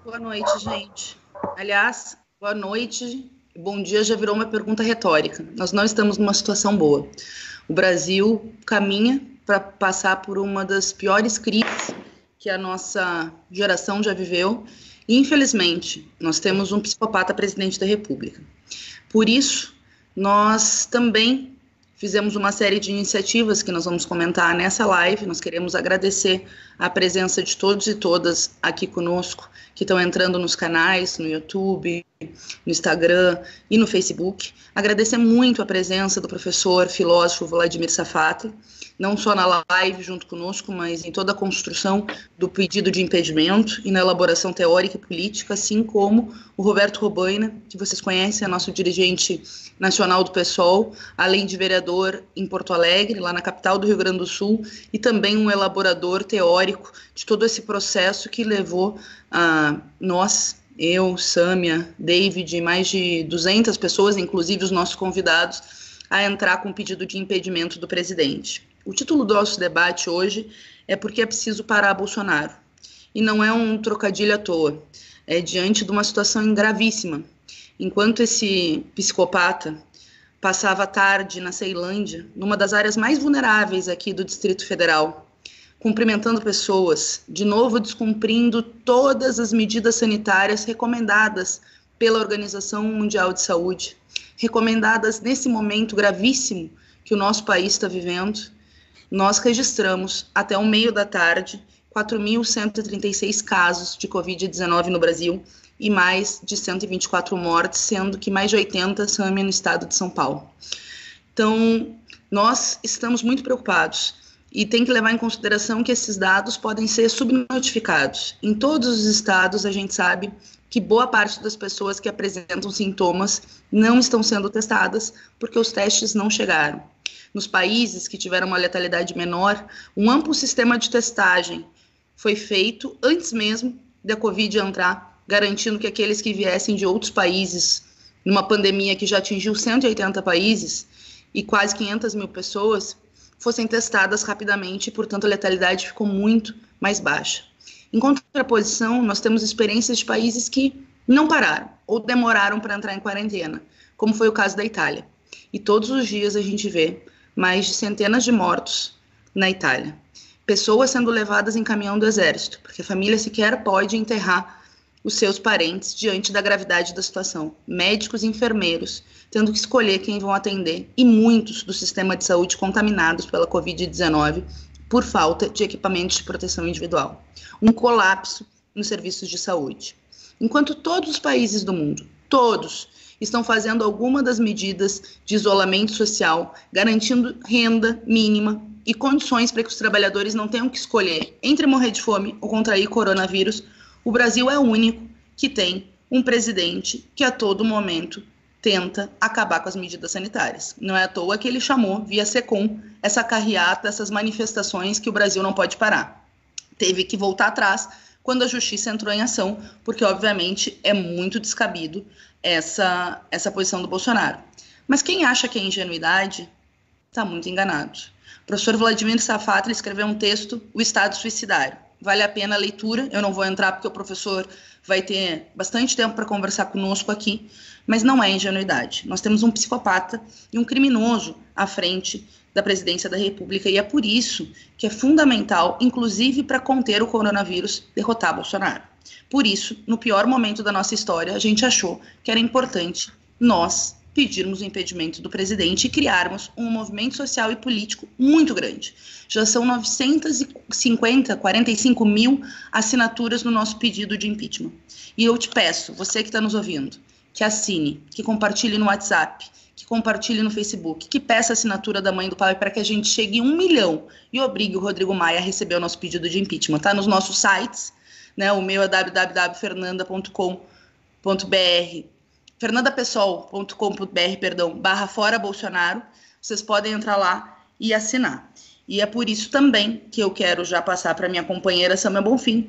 Boa noite, gente. Aliás, boa noite, bom dia já virou uma pergunta retórica. Nós não estamos numa situação boa. O Brasil caminha para passar por uma das piores crises que a nossa geração já viveu. E, infelizmente, nós temos um psicopata presidente da República. Por isso, nós também fizemos uma série de iniciativas que nós vamos comentar nessa live. Nós queremos agradecer a presença de todos e todas aqui conosco, que estão entrando nos canais, no YouTube, no Instagram e no Facebook. Agradecer muito a presença do professor filósofo Vladimir Safatli, não só na live junto conosco, mas em toda a construção do pedido de impedimento e na elaboração teórica e política, assim como o Roberto Robaina, que vocês conhecem, é nosso dirigente nacional do PSOL, além de vereador em Porto Alegre, lá na capital do Rio Grande do Sul, e também um elaborador teórico de todo esse processo que levou a nós, eu, Sâmia, David e mais de 200 pessoas, inclusive os nossos convidados, a entrar com o pedido de impedimento do presidente. O título do nosso debate hoje é Porque é preciso parar Bolsonaro. E não é um trocadilho à toa, é diante de uma situação gravíssima. Enquanto esse psicopata passava a tarde na Ceilândia, numa das áreas mais vulneráveis aqui do Distrito Federal, cumprimentando pessoas, de novo descumprindo todas as medidas sanitárias recomendadas pela Organização Mundial de Saúde, recomendadas nesse momento gravíssimo que o nosso país está vivendo, nós registramos até o meio da tarde 4.136 casos de Covid-19 no Brasil e mais de 124 mortes, sendo que mais de 80 são no estado de São Paulo. Então, nós estamos muito preocupados e tem que levar em consideração que esses dados podem ser subnotificados. Em todos os estados, a gente sabe que boa parte das pessoas que apresentam sintomas não estão sendo testadas porque os testes não chegaram. Nos países que tiveram uma letalidade menor, um amplo sistema de testagem foi feito antes mesmo da Covid entrar, garantindo que aqueles que viessem de outros países, numa pandemia que já atingiu 180 países e quase 500 mil pessoas, fossem testadas rapidamente e, portanto, a letalidade ficou muito mais baixa. Em contraposição, nós temos experiências de países que não pararam ou demoraram para entrar em quarentena, como foi o caso da Itália. E todos os dias a gente vê mais de centenas de mortos na Itália. Pessoas sendo levadas em caminhão do exército, porque a família sequer pode enterrar os seus parentes diante da gravidade da situação. Médicos e enfermeiros tendo que escolher quem vão atender e muitos do sistema de saúde contaminados pela Covid-19 por falta de equipamentos de proteção individual. Um colapso nos serviços de saúde. Enquanto todos os países do mundo, todos, estão fazendo alguma das medidas de isolamento social, garantindo renda mínima e condições para que os trabalhadores não tenham que escolher entre morrer de fome ou contrair coronavírus, o Brasil é o único que tem um presidente que a todo momento tenta acabar com as medidas sanitárias. Não é à toa que ele chamou, via SECOM, essa carreata, essas manifestações que o Brasil não pode parar. Teve que voltar atrás quando a justiça entrou em ação, porque, obviamente, é muito descabido essa posição do Bolsonaro. Mas quem acha que é ingenuidade está muito enganado. O professor Vladimir Safatli escreveu um texto, O Estado Suicidário. Vale a pena a leitura, eu não vou entrar porque o professor vai ter bastante tempo para conversar conosco aqui, mas não é ingenuidade. Nós temos um psicopata e um criminoso à frente da presidência da República, e é por isso que é fundamental, inclusive para conter o coronavírus, derrotar Bolsonaro. Por isso, no pior momento da nossa história, a gente achou que era importante nós pedirmos o impedimento do presidente e criarmos um movimento social e político muito grande. Já são 45 mil assinaturas no nosso pedido de impeachment. E eu te peço, você que está nos ouvindo, que assine, que compartilhe no WhatsApp, que compartilhe no Facebook, que peça a assinatura da mãe do pai para que a gente chegue a 1 milhão e obrigue o Rodrigo Maia a receber o nosso pedido de impeachment. Está nos nossos sites, né? O meu é www.fernandapessoal.com.br, /fora Bolsonaro. Vocês podem entrar lá e assinar. E é por isso também que eu quero já passar para minha companheira Sâmia Bonfim,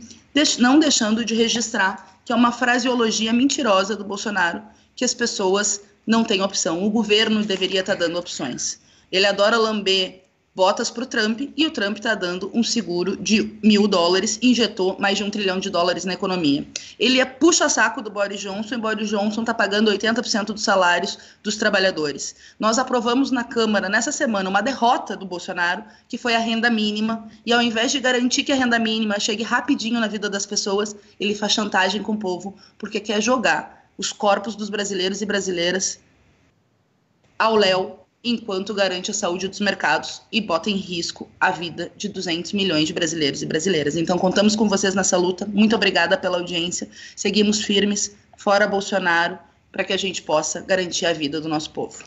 não deixando de registrar que é uma fraseologia mentirosa do Bolsonaro, que as pessoas não têm opção. O governo deveria estar dando opções. Ele adora lamber botas para o Trump, e o Trump está dando um seguro de $1.000, injetou mais de $1 trilhão na economia. Ele é puxa-saco do Boris Johnson, e Boris Johnson está pagando 80% dos salários dos trabalhadores. Nós aprovamos na Câmara, nessa semana, uma derrota do Bolsonaro, que foi a renda mínima, e ao invés de garantir que a renda mínima chegue rapidinho na vida das pessoas, ele faz chantagem com o povo, porque quer jogar os corpos dos brasileiros e brasileiras ao léu, enquanto garante a saúde dos mercados e bota em risco a vida de 200 milhões de brasileiros e brasileiras. Então, contamos com vocês nessa luta. Muito obrigada pela audiência. Seguimos firmes, fora Bolsonaro, para que a gente possa garantir a vida do nosso povo.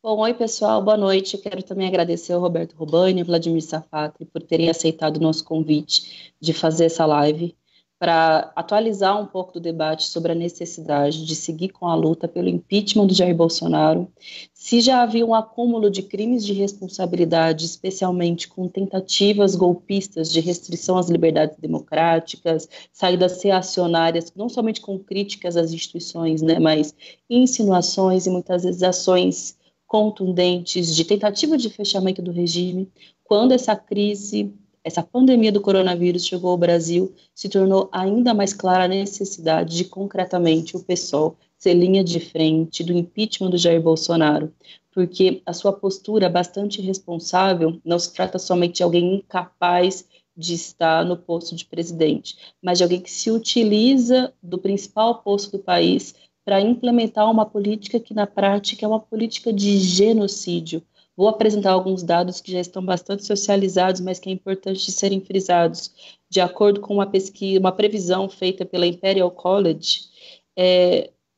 Bom, oi pessoal, boa noite. Eu quero também agradecer ao Roberto Robani e ao Vladimir Safatli por terem aceitado o nosso convite de fazer essa live, para atualizar um pouco do debate sobre a necessidade de seguir com a luta pelo impeachment do Jair Bolsonaro, se já havia um acúmulo de crimes de responsabilidade, especialmente com tentativas golpistas de restrição às liberdades democráticas, saídas reacionárias, não somente com críticas às instituições, né, mas insinuações e muitas vezes ações contundentes de tentativa de fechamento do regime, quando essa pandemia do coronavírus chegou ao Brasil, se tornou ainda mais clara a necessidade de, concretamente, o PSOL ser linha de frente do impeachment do Jair Bolsonaro, porque a sua postura bastante irresponsável não se trata somente de alguém incapaz de estar no posto de presidente, mas de alguém que se utiliza do principal posto do país para implementar uma política que, na prática, é uma política de genocídio. Vou apresentar alguns dados que já estão bastante socializados, mas que é importante serem frisados. De acordo com uma pesquisa, uma previsão feita pela Imperial College,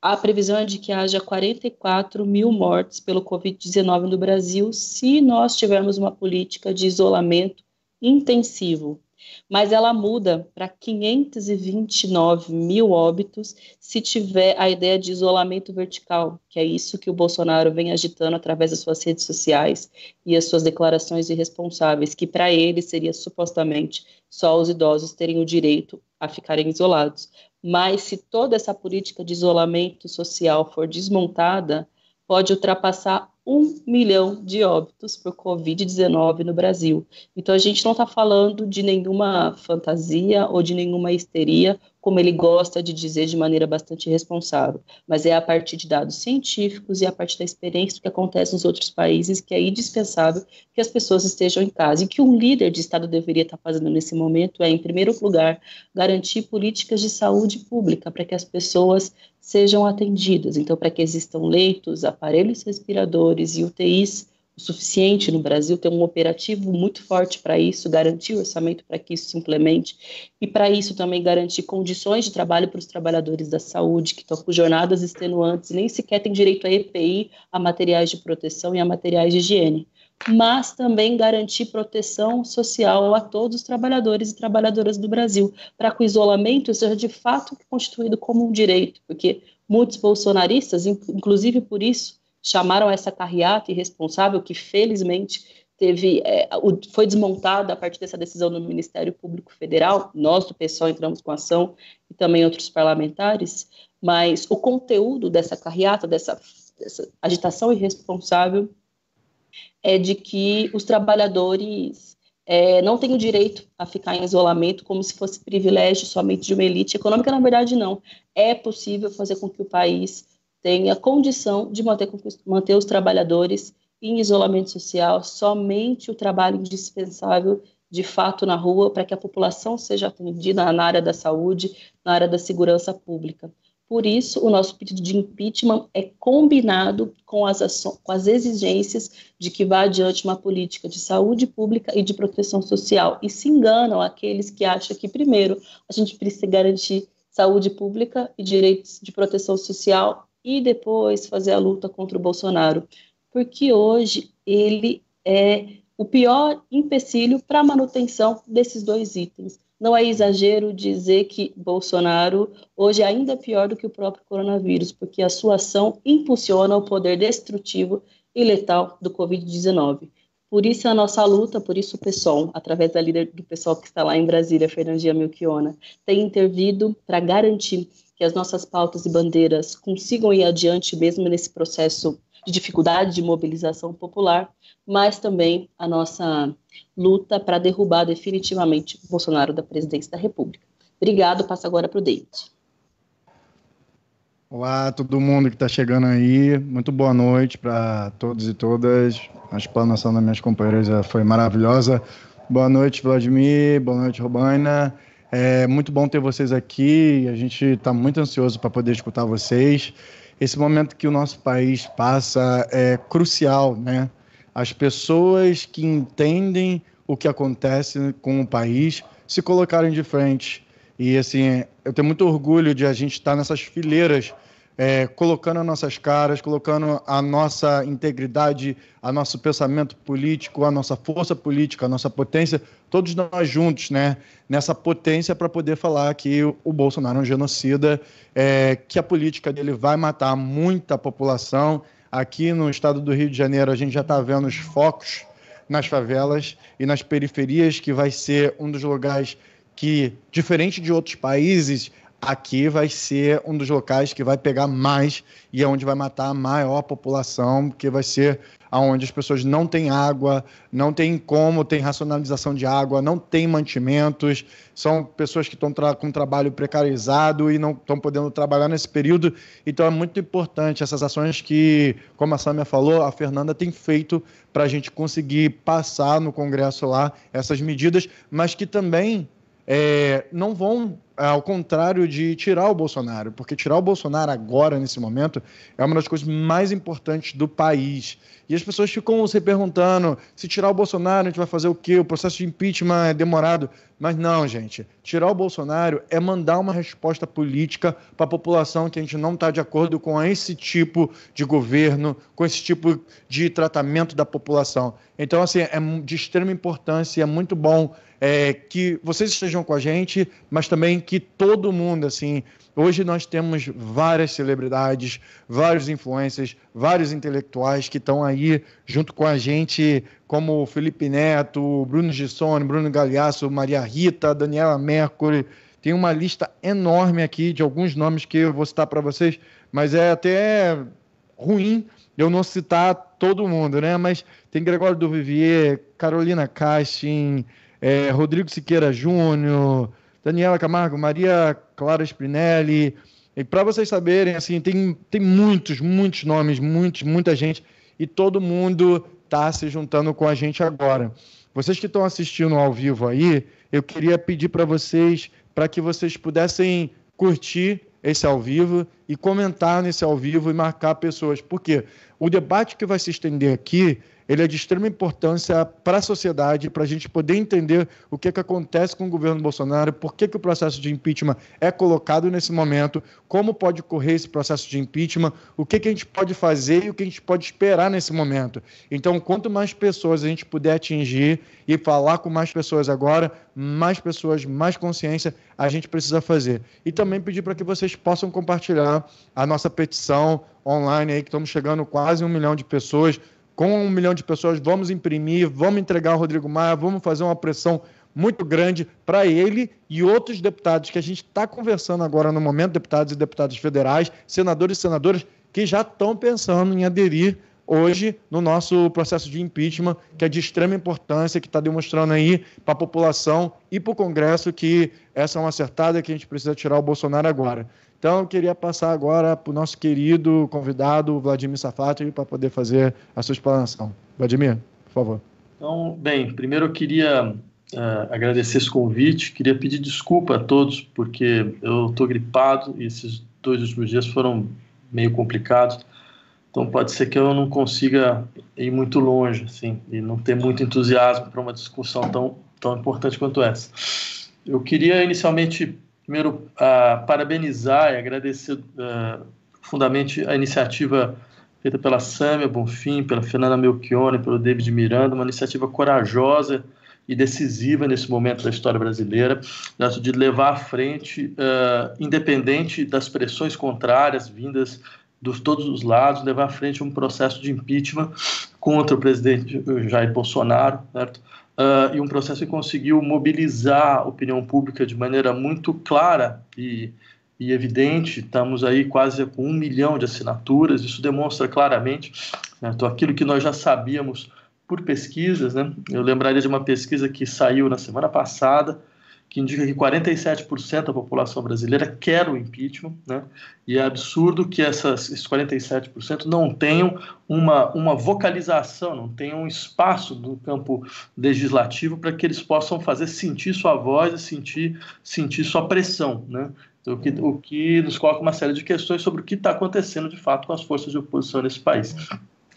a previsão é de que haja 44 mil mortes pelo Covid-19 no Brasil, se nós tivermos uma política de isolamento intensivo. Mas ela muda para 529 mil óbitos se tiver a ideia de isolamento vertical, que é isso que o Bolsonaro vem agitando através das suas redes sociais e as suas declarações irresponsáveis, que para ele seria supostamente só os idosos terem o direito a ficarem isolados. Mas se toda essa política de isolamento social for desmontada, pode ultrapassar 1 milhão de óbitos por Covid-19 no Brasil. Então, a gente não está falando de nenhuma fantasia ou de nenhuma histeria, como ele gosta de dizer de maneira bastante irresponsável, mas é a partir de dados científicos e a partir da experiência do que acontece nos outros países, que é indispensável que as pessoas estejam em casa. E que um líder de Estado deveria estar fazendo nesse momento é, em primeiro lugar, garantir políticas de saúde pública para que as pessoas sejam atendidas. Então, para que existam leitos, aparelhos respiradores e UTIs o suficiente no Brasil, tem um operativo muito forte para isso, garantir o orçamento para que isso se implemente, e para isso também garantir condições de trabalho para os trabalhadores da saúde, que estão com jornadas extenuantes, nem sequer têm direito a EPI, a materiais de proteção e a materiais de higiene, mas também garantir proteção social a todos os trabalhadores e trabalhadoras do Brasil, para que o isolamento seja de fato constituído como um direito, porque muitos bolsonaristas, inclusive por isso, chamaram essa carreata irresponsável que, felizmente, foi desmontada a partir dessa decisão do Ministério Público Federal. Nós, do PSOL, entramos com ação e também outros parlamentares, mas o conteúdo dessa carreata, dessa agitação irresponsável, é de que os trabalhadores não têm o direito a ficar em isolamento como se fosse privilégio somente de uma elite econômica. Na verdade, não. É possível fazer com que o país tenha condição de manter os trabalhadores em isolamento social, somente o trabalho indispensável, de fato, na rua, para que a população seja atendida na área da saúde, na área da segurança pública. Por isso, o nosso pedido de impeachment é combinado com as exigências de que vá adiante uma política de saúde pública e de proteção social. E se enganam aqueles que acham que, primeiro, a gente precisa garantir saúde pública e direitos de proteção social e depois fazer a luta contra o Bolsonaro, porque hoje ele é o pior empecilho para a manutenção desses dois itens. Não é exagero dizer que Bolsonaro hoje é ainda pior do que o próprio coronavírus, porque a sua ação impulsiona o poder destrutivo e letal do Covid-19. Por isso a nossa luta, por isso o PSOL, através da líder do PSOL que está lá em Brasília, Fernandinha Melchiona, tem intervido para garantir que as nossas pautas e bandeiras consigam ir adiante mesmo nesse processo de dificuldade de mobilização popular, mas também a nossa luta para derrubar definitivamente o Bolsonaro da presidência da República. Obrigado, passo agora para o David. Olá, todo mundo que está chegando aí, muito boa noite para todos e todas. A explanação das minhas companheiras foi maravilhosa. Boa noite, Vladimir, boa noite, Robaina. É muito bom ter vocês aqui, a gente está muito ansioso para poder escutar vocês. Esse momento que o nosso país passa é crucial, né? As pessoas que entendem o que acontece com o país se colocarem de frente. E, assim, eu tenho muito orgulho de a gente estar nessas fileiras, colocando as nossas caras, colocando a nossa integridade, o nosso pensamento político, a nossa força política, a nossa potência, todos nós juntos, né? Nessa potência para poder falar que o Bolsonaro é um genocida, que a política dele vai matar muita população. Aqui no estado do Rio de Janeiro, a gente já está vendo os focos nas favelas e nas periferias, que vai ser um dos lugares que, diferente de outros países, aqui vai ser um dos locais que vai pegar mais e é onde vai matar a maior população, porque vai ser onde as pessoas não têm água, não tem como, tem racionalização de água, não tem mantimentos, são pessoas que estão com trabalho precarizado e não estão podendo trabalhar nesse período. Então é muito importante essas ações que, como a Sâmia falou, a Fernanda tem feito para a gente conseguir passar no Congresso lá essas medidas, mas que também não vão ao contrário de tirar o Bolsonaro, porque tirar o Bolsonaro agora, nesse momento, é uma das coisas mais importantes do país. E as pessoas ficam se perguntando, se tirar o Bolsonaro, a gente vai fazer o quê? O processo de impeachment é demorado. Mas não, gente, tirar o Bolsonaro é mandar uma resposta política para a população que a gente não está de acordo com esse tipo de governo, com esse tipo de tratamento da população. Então, assim, é de extrema importância, é muito bom que vocês estejam com a gente, mas também que todo mundo, assim, hoje nós temos várias celebridades, vários influencers, vários intelectuais que estão aí junto com a gente, como Felipe Neto, Bruno Gissoni, Bruno Galhaço, Maria Rita, Daniela Mercury. Tem uma lista enorme aqui de alguns nomes que eu vou citar para vocês, mas é até ruim eu não citar todo mundo, né? Mas tem Gregório do Vivier, Carolina Castin, Rodrigo Siqueira Júnior, Daniela Camargo, Maria Clara Spinelli. E para vocês saberem, assim, tem muitos nomes, muita gente, e todo mundo está se juntando com a gente agora. Vocês que estão assistindo ao vivo aí, eu queria pedir para vocês, para que vocês pudessem curtir esse ao vivo e comentar nesse ao vivo e marcar pessoas. Por quê? O debate que vai se estender aqui, ele é de extrema importância para a sociedade, para a gente poder entender o que acontece com o governo Bolsonaro, por que o processo de impeachment é colocado nesse momento, como pode correr esse processo de impeachment, o que a gente pode fazer e o que a gente pode esperar nesse momento. Então, quanto mais pessoas a gente puder atingir e falar com mais pessoas agora, mais pessoas, mais consciência a gente precisa fazer. E também pedir para que vocês possam compartilhar a nossa petição online, aí, que estamos chegando quase 1 milhão de pessoas. Com 1 milhão de pessoas, vamos imprimir, vamos entregar ao Rodrigo Maia, vamos fazer uma pressão muito grande para ele e outros deputados que a gente está conversando agora no momento, deputados e deputadas federais, senadores e senadoras, que já estão pensando em aderir hoje no nosso processo de impeachment, que é de extrema importância, que está demonstrando aí para a população e para o Congresso que essa é uma acertada, que a gente precisa tirar o Bolsonaro agora. Então, eu queria passar agora para o nosso querido convidado, Vladimir Sarfati, para poder fazer a sua explanação. Vladimir, por favor. Então, bem, primeiro eu queria agradecer esse convite, queria pedir desculpa a todos, porque eu estou gripado e esses 2 últimos dias foram meio complicados, então pode ser que eu não consiga ir muito longe, assim, e não ter muito entusiasmo para uma discussão tão importante quanto essa. Eu queria inicialmente, primeiro, parabenizar e agradecer profundamente a iniciativa feita pela Sâmia Bonfim, pela Fernanda Melchione, pelo David Miranda, uma iniciativa corajosa e decisiva nesse momento da história brasileira, de levar à frente, independente das pressões contrárias vindas de todos os lados, levar à frente um processo de impeachment contra o presidente Jair Bolsonaro, certo? E um processo que conseguiu mobilizar a opinião pública de maneira muito clara e e evidente, estamos aí quase com 1 milhão de assinaturas, isso demonstra claramente, né, aquilo que nós já sabíamos por pesquisas, né? Eu lembraria de uma pesquisa que saiu na semana passada, que indica que 47% da população brasileira quer o impeachment, né? E é absurdo que esses 47% não tenham uma vocalização, não tenham um espaço no campo legislativo para que eles possam fazer sentir sua voz e sentir sua pressão, né? O que nos coloca uma série de questões sobre o que está acontecendo de fato com as forças de oposição nesse país.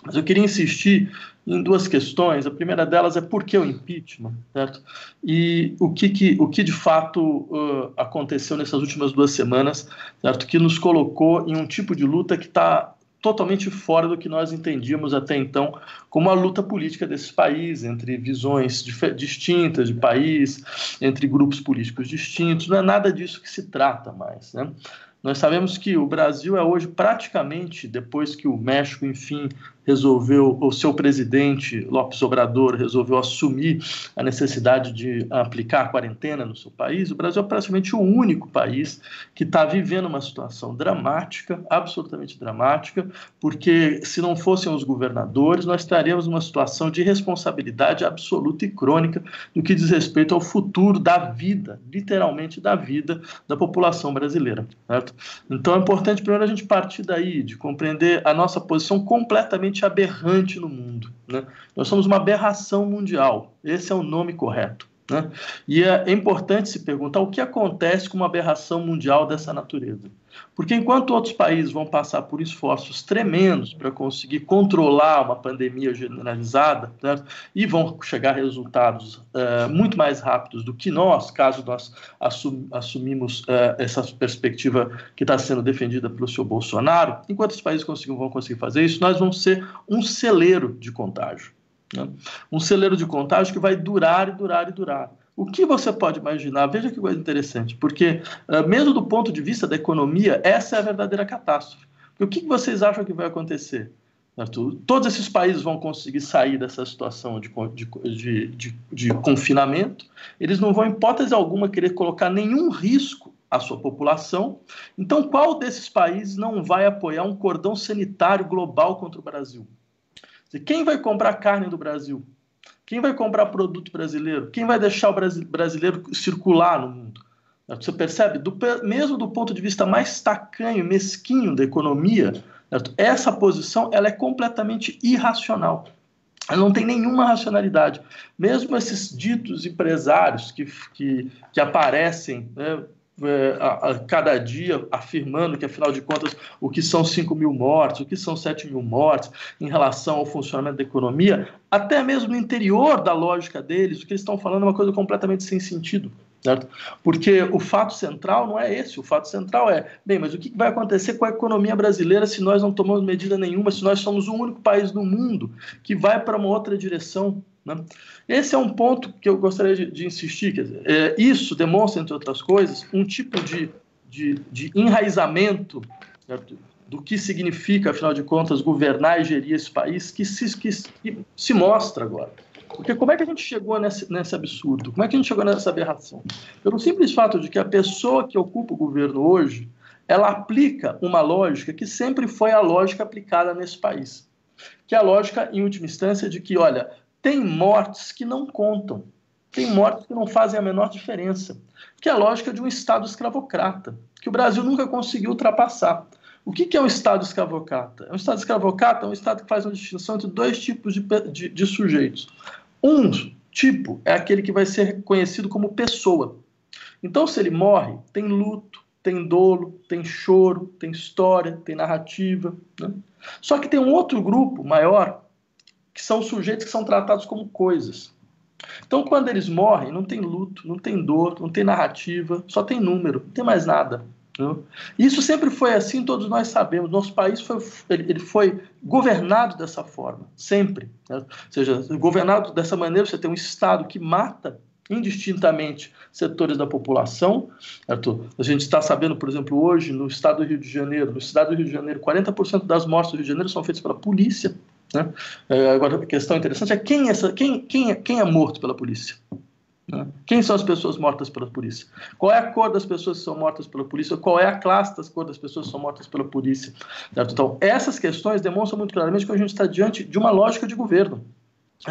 Mas eu queria insistir em 2 questões. A primeira delas é por que o impeachment, certo? E o que de fato aconteceu nessas últimas 2 semanas, certo? Que nos colocou em um tipo de luta que está totalmente fora do que nós entendíamos até então como a luta política desse país, entre visões distintas de país, entre grupos políticos distintos. Não é nada disso que se trata mais, né? Nós sabemos que o Brasil é hoje praticamente, depois que o México, enfim, resolveu, o seu presidente, López Obrador, resolveu assumir a necessidade de aplicar a quarentena no seu país, o Brasil é praticamente o único país que está vivendo uma situação dramática, absolutamente dramática, porque se não fossem os governadores, nós estaríamos numa situação de responsabilidade absoluta e crônica no que diz respeito ao futuro da vida, literalmente da vida da população brasileira, certo? Então é importante primeiro a gente partir daí, de compreender a nossa posição completamente aberrante no mundo, né? Nós somos uma aberração mundial, esse é o nome correto, né? E é importante se perguntar o que acontece com uma aberração mundial dessa natureza. Porque enquanto outros países vão passar por esforços tremendos para conseguir controlar uma pandemia generalizada, certo? E vão chegar a resultados muito mais rápidos do que nós, caso nós assumimos essa perspectiva que está sendo defendida pelo senhor Bolsonaro, enquanto os países vão conseguir fazer isso, nós vamos ser um celeiro de contágio, né? Um celeiro de contágio que vai durar e durar e durar. O que você pode imaginar? Veja que coisa interessante, porque mesmo do ponto de vista da economia, essa é a verdadeira catástrofe. Porque o que vocês acham que vai acontecer? Todos esses países vão conseguir sair dessa situação de confinamento, eles não vão, em hipótese alguma, querer colocar nenhum risco à sua população. Então, qual desses países não vai apoiar um cordão sanitário global contra o Brasil? Quem vai comprar carne do Brasil? Quem vai comprar produto brasileiro? Quem vai deixar o brasileiro circular no mundo? Você percebe? Mesmo do ponto de vista mais tacanho, mesquinho da economia, essa posição ela é completamente irracional. Ela não tem nenhuma racionalidade. Mesmo esses ditos empresários que aparecem, né, a cada dia afirmando que, afinal de contas, o que são 5 mil mortes, o que são 7 mil mortes em relação ao funcionamento da economia, até mesmo no interior da lógica deles, o que eles estão falando é uma coisa completamente sem sentido, certo? Porque o fato central não é esse, o fato central é, bem, mas o que vai acontecer com a economia brasileira se nós não tomamos medida nenhuma, se nós somos o único país do mundo que vai para uma outra direção, né? Esse é um ponto que eu gostaria de insistir. Quer dizer, isso demonstra, entre outras coisas, um tipo de enraizamento, certo, do que significa, afinal de contas, governar e gerir esse país, que se mostra agora. Porque como é que a gente chegou nesse absurdo? Como é que a gente chegou nessa aberração? Pelo simples fato de que a pessoa que ocupa o governo hoje, ela aplica uma lógica que sempre foi a lógica aplicada nesse país, que é a lógica, em última instância, de que, olha, tem mortes que não contam, tem mortes que não fazem a menor diferença, que é a lógica de um Estado escravocrata, que o Brasil nunca conseguiu ultrapassar. O que é um Estado escravocrata? Um Estado escravocrata é um Estado que faz uma distinção entre 2 tipos de sujeitos. Um tipo é aquele que vai ser reconhecido como pessoa. Então, se ele morre, tem luto, tem dolo, tem choro, tem história, tem narrativa, né? Só que tem um outro grupo maior, que são sujeitos que são tratados como coisas. Então, quando eles morrem, não tem luto, não tem dor, não tem narrativa, só tem número, não tem mais nada. Isso sempre foi assim, todos nós sabemos. Nosso país foi governado dessa forma, sempre, né? Ou seja, governado dessa maneira, você tem um Estado que mata indistintamente setores da população, certo? A gente está sabendo, por exemplo, hoje, no estado do Rio de Janeiro, 40% das mortes do Rio de Janeiro são feitas pela polícia, né? Agora, a questão interessante é quem é morto pela polícia? Né? Quem são as pessoas mortas pela polícia? Qual é a cor das pessoas que são mortas pela polícia? Qual é a classe das cores das pessoas que são mortas pela polícia? Certo? Então, essas questões demonstram muito claramente que a gente está diante de uma lógica de governo.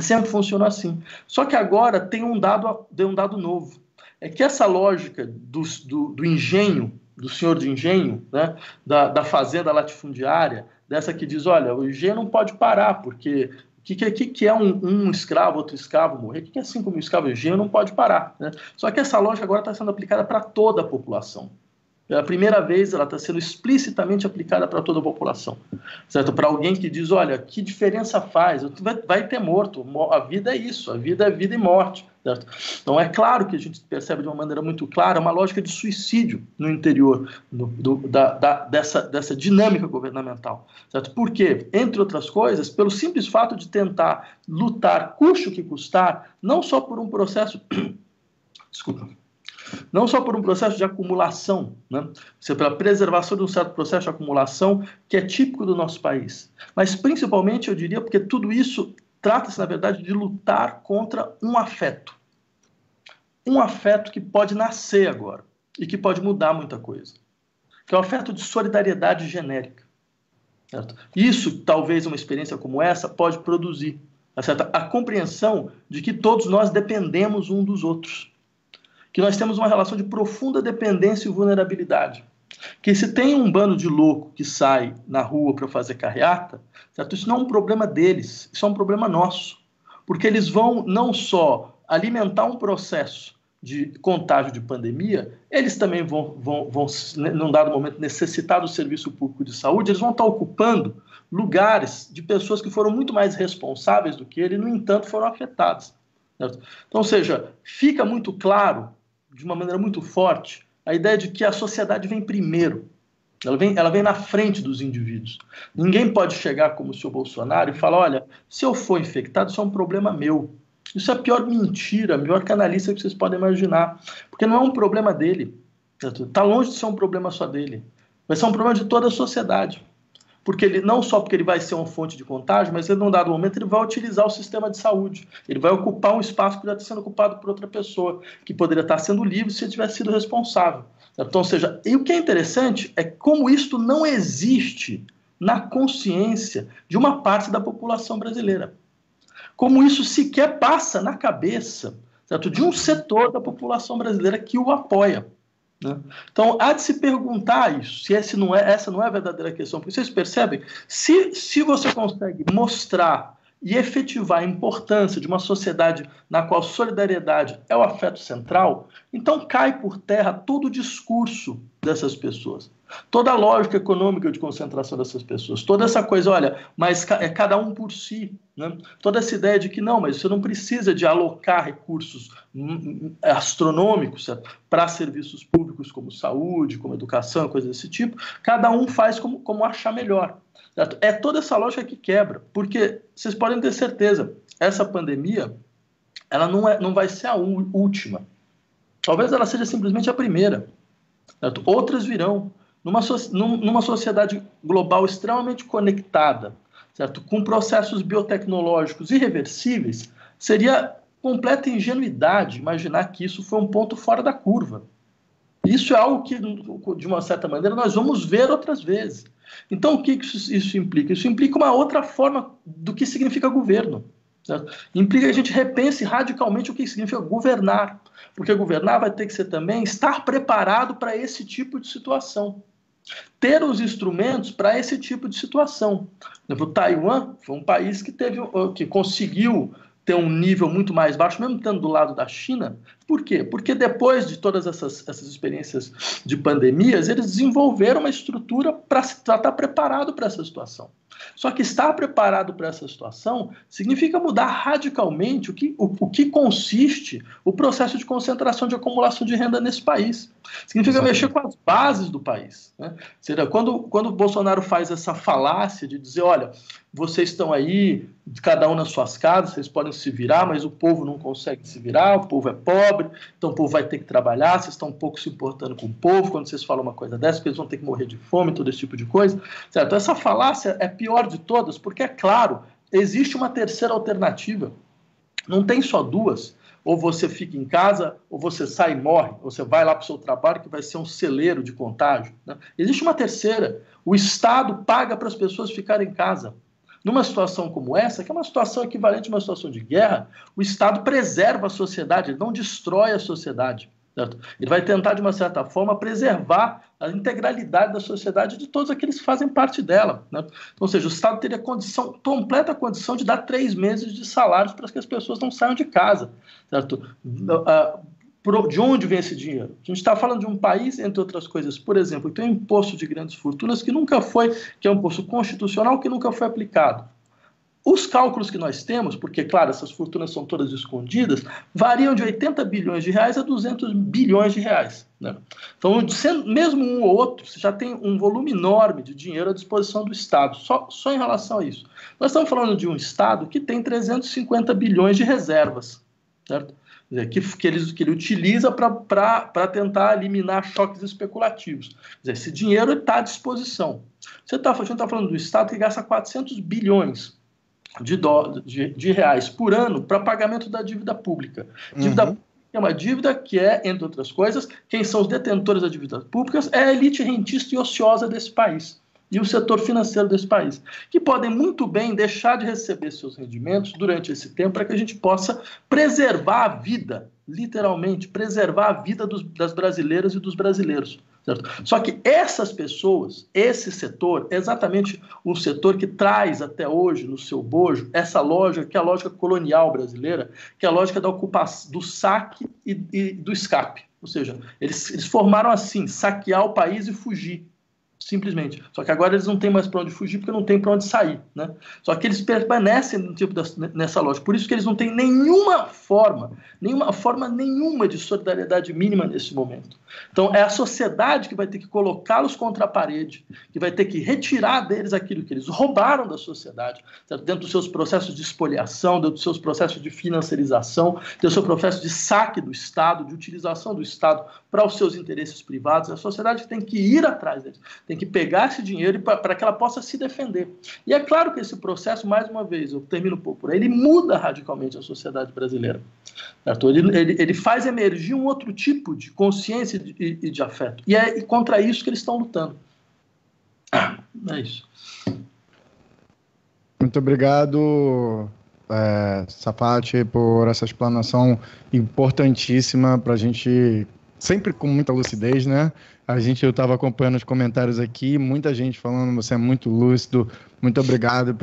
Sempre funcionou assim. Só que agora tem um dado novo. É que essa lógica do engenho, do senhor de engenho, né, da fazenda latifundiária, dessa que diz, olha, o engenho não pode parar, porque o que é um escravo, outro escravo morrer? O que é 5 mil escravos? O engenho não pode parar. Né? Só que essa lógica agora está sendo aplicada para toda a população. Pela primeira vez, ela está sendo explicitamente aplicada para toda a população. Certo? Para alguém que diz, olha, que diferença faz? Vai ter morto. A vida é isso. A vida é vida e morte. Certo? Então, é claro que a gente percebe de uma maneira muito clara uma lógica de suicídio no interior dessa dinâmica governamental. Certo? Por quê? Entre outras coisas, pelo simples fato de tentar lutar, custe o que custar, não só por um processo... Desculpa. Não só por um processo de acumulação, né? Pela preservação de um certo processo de acumulação que é típico do nosso país, mas principalmente, eu diria, porque tudo isso trata-se, na verdade, de lutar contra um afeto que pode nascer agora e que pode mudar muita coisa, que é o afeto de solidariedade genérica. Certo? Isso, talvez, uma experiência como essa pode produzir a compreensão de que todos nós dependemos um dos outros, que nós temos uma relação de profunda dependência e vulnerabilidade. Que se tem um bando de louco que sai na rua para fazer carreata, certo? Isso não é um problema deles, isso é um problema nosso. Porque eles vão não só alimentar um processo de contágio de pandemia, eles também vão num dado momento, necessitar do serviço público de saúde, eles vão estar ocupando lugares de pessoas que foram muito mais responsáveis do que ele, e, no entanto, foram afetadas. Certo? Então, ou seja, fica muito claro, de uma maneira muito forte, a ideia de que a sociedade vem primeiro. Ela vem na frente dos indivíduos. Ninguém pode chegar como o senhor Bolsonaro e falar, olha, se eu for infectado, isso é um problema meu. Isso é a pior mentira, a pior canalice que vocês podem imaginar. Porque não é um problema dele. Está longe de ser um problema só dele. Vai ser um problema de toda a sociedade. Porque não só porque ele vai ser uma fonte de contágio, mas num dado momento ele vai utilizar o sistema de saúde. Ele vai ocupar um espaço que já está sendo ocupado por outra pessoa, que poderia estar sendo livre se ele tivesse sido responsável. Então, ou seja, e o que é interessante é como isto não existe na consciência de uma parte da população brasileira. Como isso sequer passa na cabeça, certo, de um setor da população brasileira que o apoia. Né? Então, há de se perguntar isso, se essa não é a verdadeira questão, porque vocês percebem, se você consegue mostrar e efetivar a importância de uma sociedade na qual solidariedade é o afeto central, então cai por terra todo o discurso dessas pessoas, toda a lógica econômica de concentração dessas pessoas, toda essa coisa, olha, mas é cada um por si, né? Toda essa ideia de que não, mas você não precisa de alocar recursos astronômicos para serviços públicos como saúde, como educação, coisas desse tipo, cada um faz como achar melhor. Certo? É toda essa lógica que quebra, porque vocês podem ter certeza, essa pandemia ela não vai ser a última. Talvez ela seja simplesmente a primeira. Certo? Outras virão. Numa sociedade global extremamente conectada, certo? Com processos biotecnológicos irreversíveis, seria completa ingenuidade imaginar que isso foi um ponto fora da curva. Isso é algo que, de uma certa maneira, nós vamos ver outras vezes. Então, o que isso implica? Isso implica uma outra forma do que significa governo. Certo? Implica que a gente repense radicalmente o que significa governar. Porque governar vai ter que ser também estar preparado para esse tipo de situação. Ter os instrumentos para esse tipo de situação. Por exemplo, Taiwan foi um país que conseguiu ter um nível muito mais baixo, mesmo estando do lado da China. Por quê? Porque depois de todas essas experiências de pandemias, eles desenvolveram uma estrutura para estar preparado para essa situação. Só que estar preparado para essa situação significa mudar radicalmente o que consiste o processo de concentração de acumulação de renda nesse país. Significa mexer com as bases do país. Né? Seja, quando o Bolsonaro faz essa falácia de dizer, olha, vocês estão aí, cada um nas suas casas, vocês podem se virar, mas o povo não consegue se virar, o povo é pobre, então o povo vai ter que trabalhar, vocês estão um pouco se importando com o povo, quando vocês falam uma coisa dessa, porque eles vão ter que morrer de fome, todo esse tipo de coisa. Certo? Essa falácia é pior de todas, porque, é claro, existe uma terceira alternativa. Não tem só duas. ou você fica em casa, ou você sai e morre, ou você vai lá para o seu trabalho, que vai ser um celeiro de contágio, né? Existe uma terceira. O Estado paga para as pessoas ficarem em casa. Numa situação como essa, que é uma situação equivalente a uma situação de guerra, o Estado preserva a sociedade, ele não destrói a sociedade. Certo? Ele vai tentar, de uma certa forma, preservar a integralidade da sociedade de todos aqueles que fazem parte dela. Né? Então, ou seja, o Estado teria completa condição de dar 3 meses de salários para que as pessoas não saiam de casa. Certo? De onde vem esse dinheiro? A gente está falando de um país, entre outras coisas, por exemplo, que tem um imposto de grandes fortunas que é um imposto constitucional que nunca foi aplicado. Os cálculos que nós temos, porque, claro, essas fortunas são todas escondidas, variam de 80 bilhões de reais a 200 bilhões de reais. Né? Então, mesmo um ou outro, você já tem um volume enorme de dinheiro à disposição do Estado, só em relação a isso. Nós estamos falando de um Estado que tem 350 bilhões de reservas, certo? Que ele utiliza para tentar eliminar choques especulativos. Quer dizer, esse dinheiro está à disposição. A gente está falando do Estado que gasta 400 bilhões de reais por ano para pagamento da dívida pública. Dívida pública é uma dívida que entre outras coisas, quem são os detentores da dívida pública é a elite rentista e ociosa desse país e o setor financeiro desse país, que podem muito bem deixar de receber seus rendimentos durante esse tempo para que a gente possa preservar a vida, literalmente, preservar a vida das brasileiras e dos brasileiros. Certo? Só que essas pessoas, esse setor, é exatamente o setor que traz até hoje no seu bojo essa lógica, que é a lógica colonial brasileira, que é a lógica da ocupação, do saque e do escape. Ou seja, eles formaram assim, saquear o país e fugir. Simplesmente. Só que agora eles não têm mais para onde fugir porque não tem para onde sair. Né? Só que eles permanecem nessa lógica. Por isso que eles não têm nenhuma forma nenhuma de solidariedade mínima nesse momento. Então é a sociedade que vai ter que colocá-los contra a parede, que vai ter que retirar deles aquilo que eles roubaram da sociedade, certo? Dentro dos seus processos de espoliação, dentro dos seus processos de financiarização, dentro do seu processo de saque do Estado, de utilização do Estado para os seus interesses privados. A sociedade tem que ir atrás deles, tem que pegar esse dinheiro para que ela possa se defender. E é claro que esse processo, mais uma vez, eu termino um pouco por aí, ele muda radicalmente a sociedade brasileira. Certo? Ele faz emergir um outro tipo de consciência e de afeto. E é contra isso que eles estão lutando. É isso. Muito obrigado, Safati, por essa explanação importantíssima para a gente, sempre com muita lucidez, né? Eu estava acompanhando os comentários aqui, muita gente falando, você é muito lúcido, muito obrigado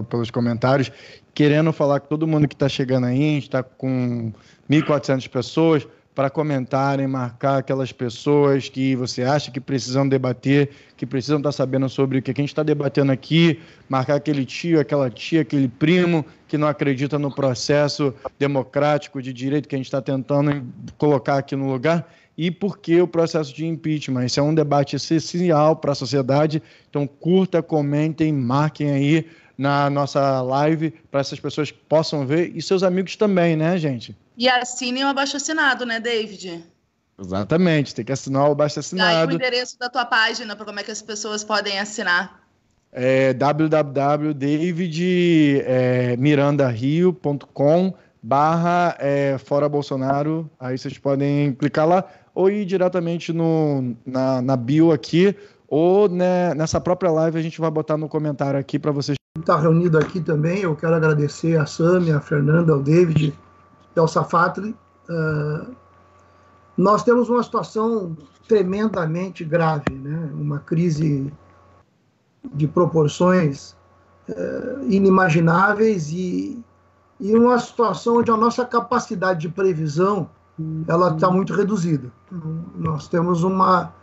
pelos comentários, querendo falar com todo mundo que está chegando aí, a gente está com 1.400 pessoas, para comentarem, marcar aquelas pessoas que você acha que precisam debater, que precisam estar sabendo sobre o que a gente está debatendo aqui, marcar aquele tio, aquela tia, aquele primo que não acredita no processo democrático de direito que a gente está tentando colocar aqui no lugar. E por que o processo de impeachment? Isso é um debate essencial para a sociedade, então curta, comentem, marquem aí na nossa live para essas pessoas que possam ver e seus amigos também, né, gente? E assinem o abaixo-assinado, né, David? Exatamente, tem que assinar o abaixo-assinado. Dá aí o endereço da tua página para como é que as pessoas podem assinar. É www.davidmirandario.com/Fora Bolsonaro. Aí vocês podem clicar lá ou ir diretamente na bio aqui ou né, nessa própria live a gente vai botar no comentário aqui para vocês. Está reunido aqui também, eu quero agradecer a Sâmia, a Fernanda, ao David e ao Safatli. Nós temos uma situação tremendamente grave, né? Uma crise de proporções inimagináveis e uma situação onde a nossa capacidade de previsão ela está muito reduzida. Nós temos a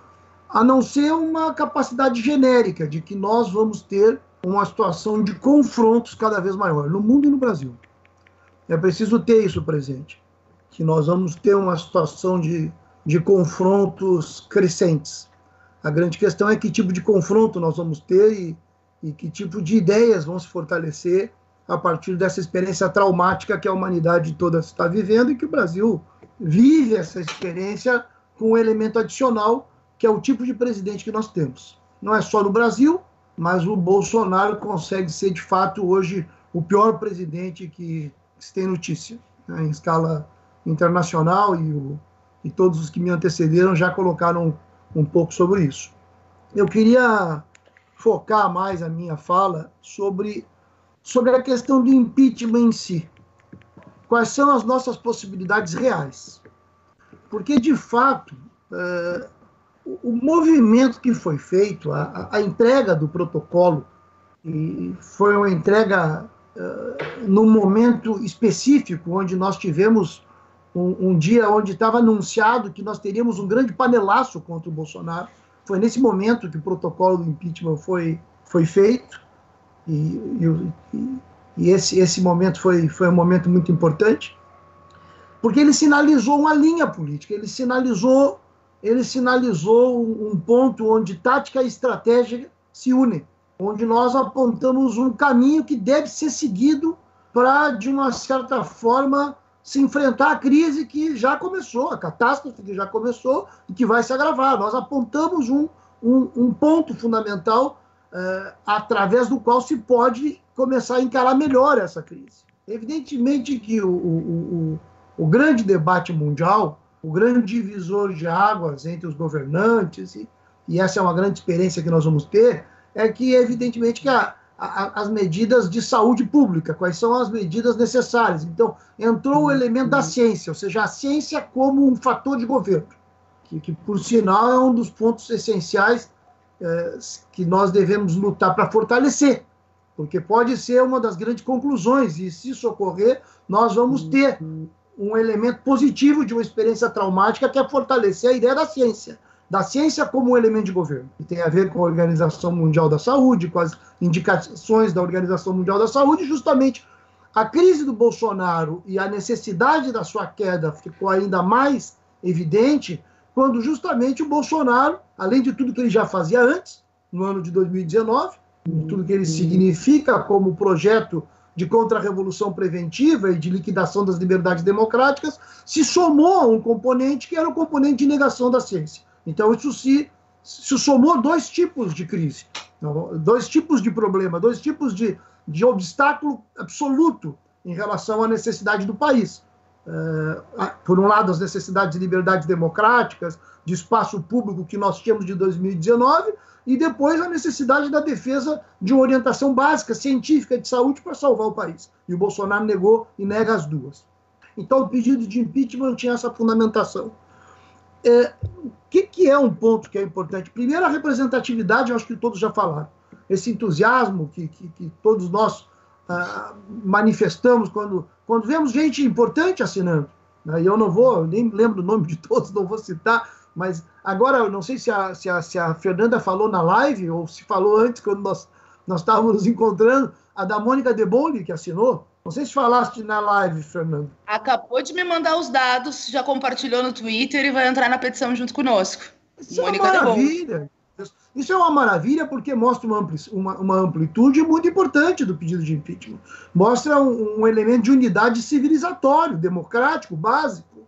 não ser uma capacidade genérica de que nós vamos ter uma situação de confrontos cada vez maior, no mundo e no Brasil. É preciso ter isso presente, que nós vamos ter uma situação de confrontos crescentes. A grande questão é que tipo de confronto nós vamos ter e que tipo de ideias vão se fortalecer a partir dessa experiência traumática que a humanidade toda está vivendo e que o Brasil vive essa experiência com um elemento adicional, que é o tipo de presidente que nós temos. Não é só no Brasil, mas o Bolsonaro consegue ser, de fato, hoje, o pior presidente que se tem notícia, né, em escala internacional e todos os que me antecederam já colocaram um pouco sobre isso. Eu queria focar mais a minha fala sobre a questão do impeachment em si. Quais são as nossas possibilidades reais? Porque, de fato, o movimento que foi feito, a entrega do protocolo, e foi uma entrega num momento específico, onde nós tivemos um dia onde estava anunciado que nós teríamos um grande panelaço contra o Bolsonaro. Foi nesse momento que o protocolo do impeachment foi feito, e esse momento foi um momento muito importante, porque ele sinalizou uma linha política, ele sinalizou um ponto onde tática e estratégia se unem, onde nós apontamos um caminho que deve ser seguido para, de uma certa forma, se enfrentar a crise que já começou, a catástrofe que já começou e que vai se agravar. Nós apontamos um ponto fundamental através do qual se pode começar a encarar melhor essa crise. Evidentemente que o grande debate mundial, o grande divisor de águas entre os governantes, e essa é uma grande experiência que nós vamos ter, é que, evidentemente, que as medidas de saúde pública, quais são as medidas necessárias. Então, entrou o elemento da ciência, ou seja, a ciência como um fator de governo, que por sinal, é um dos pontos essenciais que nós devemos lutar para fortalecer, porque pode ser uma das grandes conclusões, e se isso ocorrer, nós vamos ter um elemento positivo de uma experiência traumática, que é fortalecer a ideia da ciência como um elemento de governo, que tem a ver com a Organização Mundial da Saúde, com as indicações da Organização Mundial da Saúde. Justamente a crise do Bolsonaro e a necessidade da sua queda ficou ainda mais evidente quando justamente o Bolsonaro, além de tudo que ele já fazia antes, no ano de 2019, tudo que ele significa como projeto de contra-revolução preventiva e de liquidação das liberdades democráticas, se somou a um componente que era o componente de negação da ciência. Então, isso se somou dois tipos de crise, dois tipos de problema, dois tipos de obstáculo absoluto em relação à necessidade do país. Por um lado, as necessidades de liberdades democráticas, de espaço público que nós tínhamos de 2019, e depois a necessidade da defesa de uma orientação básica, científica, de saúde para salvar o país. E o Bolsonaro negou e nega as duas. Então, o pedido de impeachment tinha essa fundamentação. O que é um ponto que é importante? Primeiro, a representatividade, eu acho que todos já falaram. Esse entusiasmo que todos nós manifestamos quando vemos gente importante assinando. E eu nem lembro o nome de todos, não vou citar, mas agora, eu não sei se a Fernanda falou na live, ou se falou antes, quando nós estávamos nos encontrando, a da Mônica De Bolle, que assinou. Não sei se falaste na live, Fernanda. Acabou de me mandar os dados, já compartilhou no Twitter e vai entrar na petição junto conosco. Isso Mônica é uma maravilha. Isso é uma maravilha porque mostra uma amplitude muito importante do pedido de impeachment. Mostra um elemento de unidade civilizatório, democrático, básico.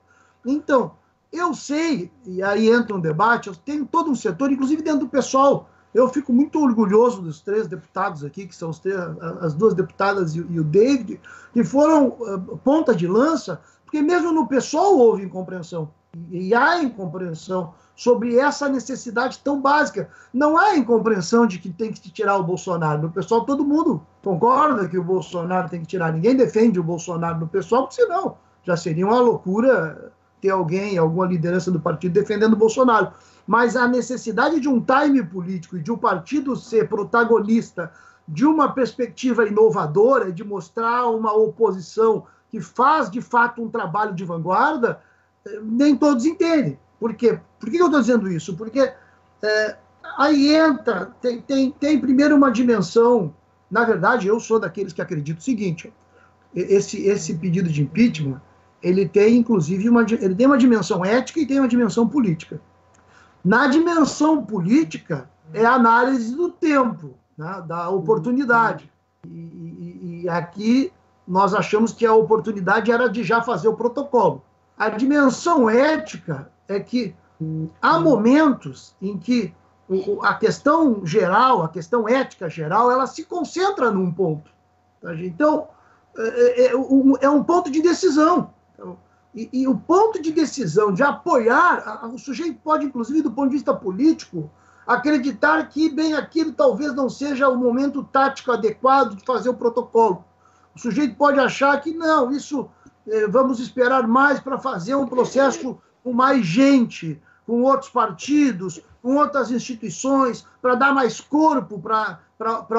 Então, eu sei, e aí entra um debate, eu tenho todo um setor, inclusive dentro do pessoal. Eu fico muito orgulhoso dos 3 deputados aqui, que são as 2 deputadas e o David, que foram ponta de lança, porque mesmo no pessoal houve incompreensão. E há incompreensão sobre essa necessidade tão básica. Não há incompreensão de que tem que tirar o Bolsonaro. No pessoal, todo mundo concorda que o Bolsonaro tem que tirar. Ninguém defende o Bolsonaro no pessoal, porque senão já seria uma loucura ter alguma liderança do partido defendendo o Bolsonaro. Mas a necessidade de um time político e de um partido ser protagonista de uma perspectiva inovadora, de mostrar uma oposição que faz, de fato, um trabalho de vanguarda, nem todos entendem. Por quê? Por que eu estou dizendo isso? Porque aí entra, tem primeiro uma dimensão. Na verdade, eu sou daqueles que acreditam o seguinte: esse pedido de impeachment, ele tem, inclusive, ele tem uma dimensão ética e tem uma dimensão política. Na dimensão política, é a análise do tempo, né, da oportunidade. E aqui nós achamos que a oportunidade era de já fazer o protocolo. A dimensão ética é que há momentos em que a questão geral, a questão ética geral, ela se concentra num ponto. Então, é um ponto de decisão. E o ponto de decisão de apoiar, o sujeito pode, inclusive, do ponto de vista político, acreditar que, bem, aquilo talvez não seja o momento tático adequado de fazer o protocolo. O sujeito pode achar que, não, isso vamos esperar mais para fazer um processo com mais gente, com outros partidos, com outras instituições, para dar mais corpo para